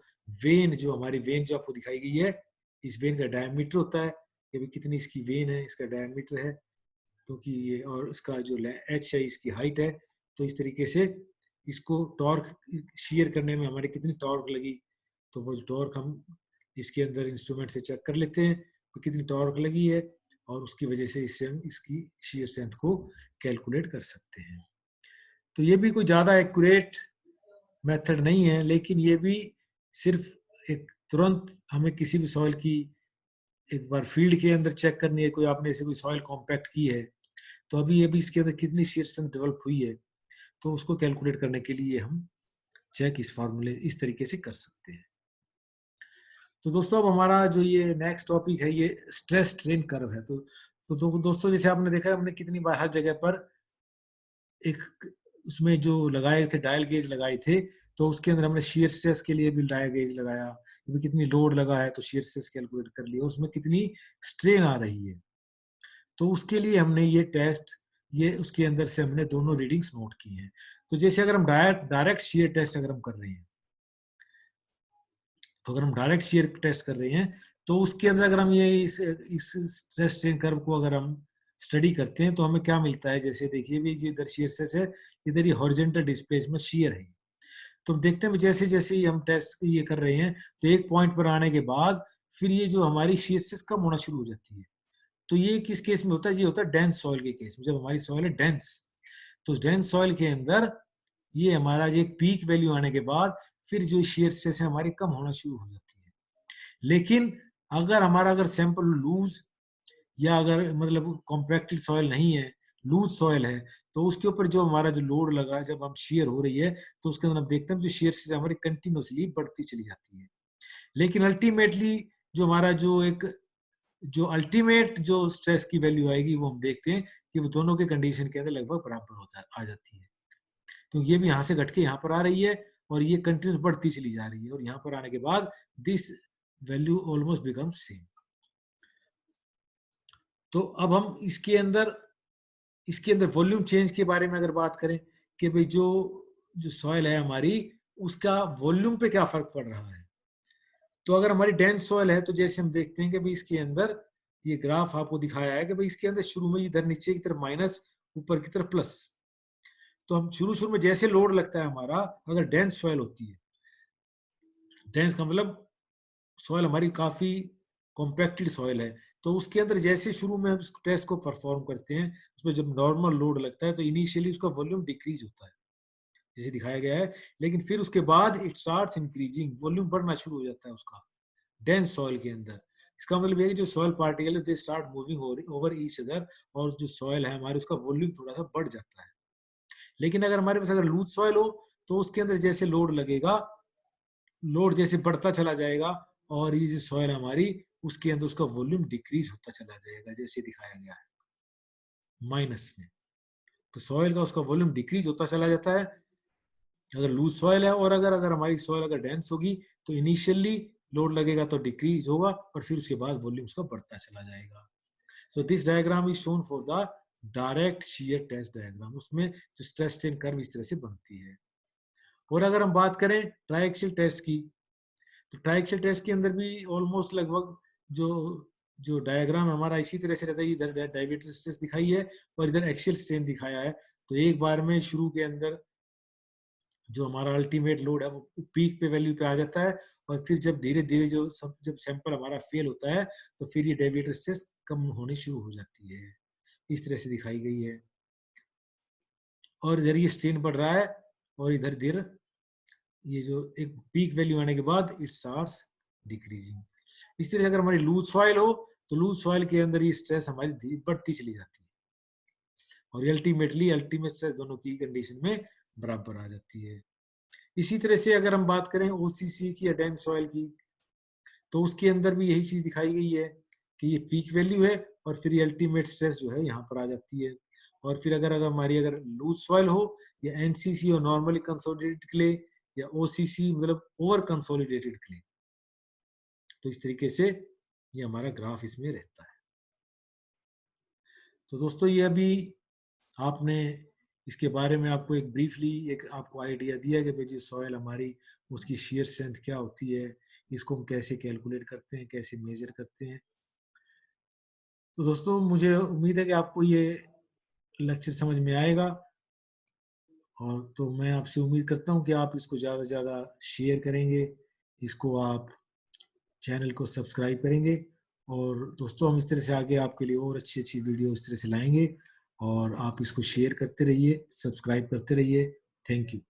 वेन, जो हमारी वेन जो आपको दिखाई गई है, इस वेन का डायमीटर होता है, ये भी कितनी इसकी वेन है, इसका डायमीटर है, क्योंकि ये, और इसका जो H है इसकी हाइट है। तो इस तरीके से इसको टॉर्क शेयर करने में हमारी कितनी टॉर्क लगी, तो वो टॉर्क हम इसके अंदर इंस्ट्रूमेंट से चेक कर लेते हैं कि कितनी टॉर्क लगी है, और उसकी वजह से इससे हम इसकी शियर स्ट्रेंथ को कैलकुलेट कर सकते हैं। तो ये भी कोई ज़्यादा एक्यूरेट मेथड नहीं है, लेकिन ये भी सिर्फ एक तुरंत हमें किसी भी सॉइल की एक बार फील्ड के अंदर चेक करनी है, कोई आपने ऐसे कोई सॉइल कॉम्पैक्ट की है तो अभी इसके अंदर कितनी shear strength डेवलप हुई है, तो उसको कैलकुलेट करने के लिए हम चेक इस फॉर्मूले इस तरीके से कर सकते हैं। तो दोस्तों अब हमारा जो ये नेक्स्ट टॉपिक है ये स्ट्रेस स्ट्रेन कर्व है। तो दोस्तों जैसे आपने देखा हमने कितनी बार हर जगह पर एक उसमें जो लगाए थे डायल गेज लगाए थे, तो उसके अंदर हमने shear स्ट्रेस के लिए भी डायल गेज लगाया, कि कितनी लोड लगा है तो shear स्ट्रेस कैलकुलेट कर लिया, उसमें कितनी स्ट्रेन आ रही है। तो उसके लिए हमने ये टेस्ट ये उसके अंदर से हमने दोनों रीडिंग्स नोट की हैं। तो जैसे अगर हम डायरेक्ट shear टेस्ट अगर हम कर रहे हैं, तो अगर हम डायरेक्ट shear टेस्ट कर रहे हैं तो उसके अंदर अगर हम ये इस स्ट्रेस स्ट्रेन कर्व को अगर हम स्टडी करते हैं तो हमें क्या मिलता है, जैसे देखिए भी ये इधर shear स्ट्रेस है, इधर ये हॉरिजॉन्टल डिस्प्लेसमेंट shear है। तो देखते हैं जैसे जैसे ही हम टेस्ट ये कर रहे हैं तो एक पॉइंट पर आने के बाद फिर ये जो हमारी shear स्ट्रेस कम होना शुरू हो जाती है। तो ये किस केस में होता है, ये होता है डेंस सॉइल के केस में। जब हमारी सॉइल है डेंस, तो डेंस सॉइल के अंदर ये हमारा ये पीक वैल्यू आने के बाद फिर जो shear स्ट्रेस है हमारी कम होना शुरू हो जाती है। लेकिन अगर सैंपल लूज या अगर मतलब कॉम्पैक्टेड सॉइल नहीं है, लूज सॉइल है, तो उसके ऊपर जो हमारा जो लोड लगा है, जब हम shear हो रही है तो उसके अंदर हम देखते हैं जो shear स्ट्रेस हमारी कंटिन्यूसली बढ़ती चली जाती है। लेकिन अल्टीमेटली जो हमारा जो अल्टीमेट जो स्ट्रेस की वैल्यू आएगी वो हम देखते हैं कि वो दोनों के कंडीशन के अंदर लगभग बराबर आ जाती है। तो ये भी यहाँ से घट के यहाँ पर आ रही है और ये कंटिन्यूस बढ़ती चली जा रही है, और यहाँ पर आने के बाद this value almost become same. तो अब हम इसके अंदर वॉल्यूम चेंज के बारे में अगर बात करें कि भाई जो जो सॉइल है हमारी उसका वॉल्यूम पे क्या फर्क पड़ रहा है। तो अगर हमारी डेंस सॉइल है तो जैसे हम देखते हैं कि भाई इसके अंदर ये ग्राफ आपको दिखाया है कि भाई इसके अंदर शुरू में इधर नीचे की तरफ माइनस, ऊपर की तरफ प्लस। तो हम शुरू में जैसे लोड लगता है हमारा, अगर डेंस सॉइल होती है, डेंस का मतलब सॉइल हमारी काफी कॉम्पैक्टेड सॉइल है, तो उसके अंदर जैसे शुरू में हम इस टेस्ट को परफॉर्म करते हैं, उसमें जब नॉर्मल लोड लगता है तो इनिशियली उसका वॉल्यूम डिक्रीज होता है जैसे दिखाया गया है, लेकिन फिर उसके बाद इट स्टार्ट्स इंक्रीजिंग, वॉल्यूम बढ़ना शुरू हो जाता है उसका डेंस सॉइल के अंदर। इसका मतलब ये है कि जो सॉइल पार्टिकल है they start moving over each other, और जो सॉइल है हमारे उसका वॉल्यूम थोड़ा सा बढ़ जाता है। लेकिन अगर हमारे पास अगर लूज सॉइल हो तो उसके अंदर जैसे लोड लगेगा, लोड जैसे बढ़ता चला जाएगा और ये जो सॉइल हमारी उसके अंदर उसका वॉल्यूम डिक्रीज होता चला जाएगा जैसे दिखाया गया है माइनस में। तो सॉइल का उसका वॉल्यूम डिक्रीज होता चला जाता है अगर लूज सॉइल है, और अगर अगर हमारी सॉइल अगर डेंस होगी तो इनिशियली लोड लगेगा तो डिक्रीज होगा और फिर उसके बाद वॉल्यूम उसका बढ़ता चला जाएगा। So this diagram is shown for the direct shear test diagram. उसमें जो स्ट्रेस स्ट्रेन कर्व इस तरह से बनती है। और अगर हम बात करें ट्राइएक्सियल टेस्ट की, तो ट्राइएक्सियल टेस्ट के अंदर भी ऑलमोस्ट लगभग जो जो डायग्राम हमारा इसी तरह से रहता है। इधर डायरेक्ट स्ट्रेस दिखाई है और इधर एक्सियल स्ट्रेन दिखाया है। तो एक बार में शुरू के अंदर जो हमारा अल्टीमेट लोड है वो पीक पे वैल्यू पे आ जाता है, और फिर जब धीरे धीरे जब सैंपल हमारा फेल होता है तो फिर ये डेविएटर स्ट्रेस कम होनी शुरू हो जाती है, इस तरह से दिखाई गई है। और इधर ये स्ट्रेन बढ़ रहा है और इधर धीरे ये जो एक पीक वैल्यू आने के बाद इट स्टार्ट्स डिक्रीजिंग। इस तरह से अगर हमारी लूज सॉइल हो तो लूज सॉइल के अंदर ये स्ट्रेस हमारी बढ़ती चली जाती है और अल्टीमेट स्ट्रेस दोनों की कंडीशन में बराबर आ जाती है। इसी तरह से अगर हम बात करें ओसीसी की या डेंस सॉइल की, तो उसके अंदर भी यही चीज दिखाई गई है कि ये पीक वैल्यू है और फिर ये अल्टीमेट स्ट्रेस जो है यहाँ पर आ जाती है। और फिर अगर हमारी अगर लूज सॉइल हो या एनसीसी और नॉर्मली कंसोलिडेटेड क्ले या ओसीसी मतलब ओवर कंसोलिडेटेड क्ले, तो इस तरीके से ये हमारा ग्राफ इसमें रहता है। तो दोस्तों ये अभी आपने इसके बारे में आपको एक ब्रीफली एक आपको आइडिया दिया कि भाई जी सॉइल हमारी उसकी shear स्ट्रेंथ क्या होती है, इसको हम कैसे कैलकुलेट करते हैं, कैसे मेजर करते हैं। तो दोस्तों मुझे उम्मीद है कि आपको ये लेक्चर समझ में आएगा, और तो मैं आपसे उम्मीद करता हूँ कि आप इसको ज़्यादा से ज़्यादा शेयर करेंगे, इसको आप चैनल को सब्सक्राइब करेंगे। और दोस्तों हम इस तरह से आगे आपके लिए और अच्छी अच्छी वीडियो इस तरह से लाएंगे, और आप इसको शेयर करते रहिए, सब्सक्राइब करते रहिए। Thank you.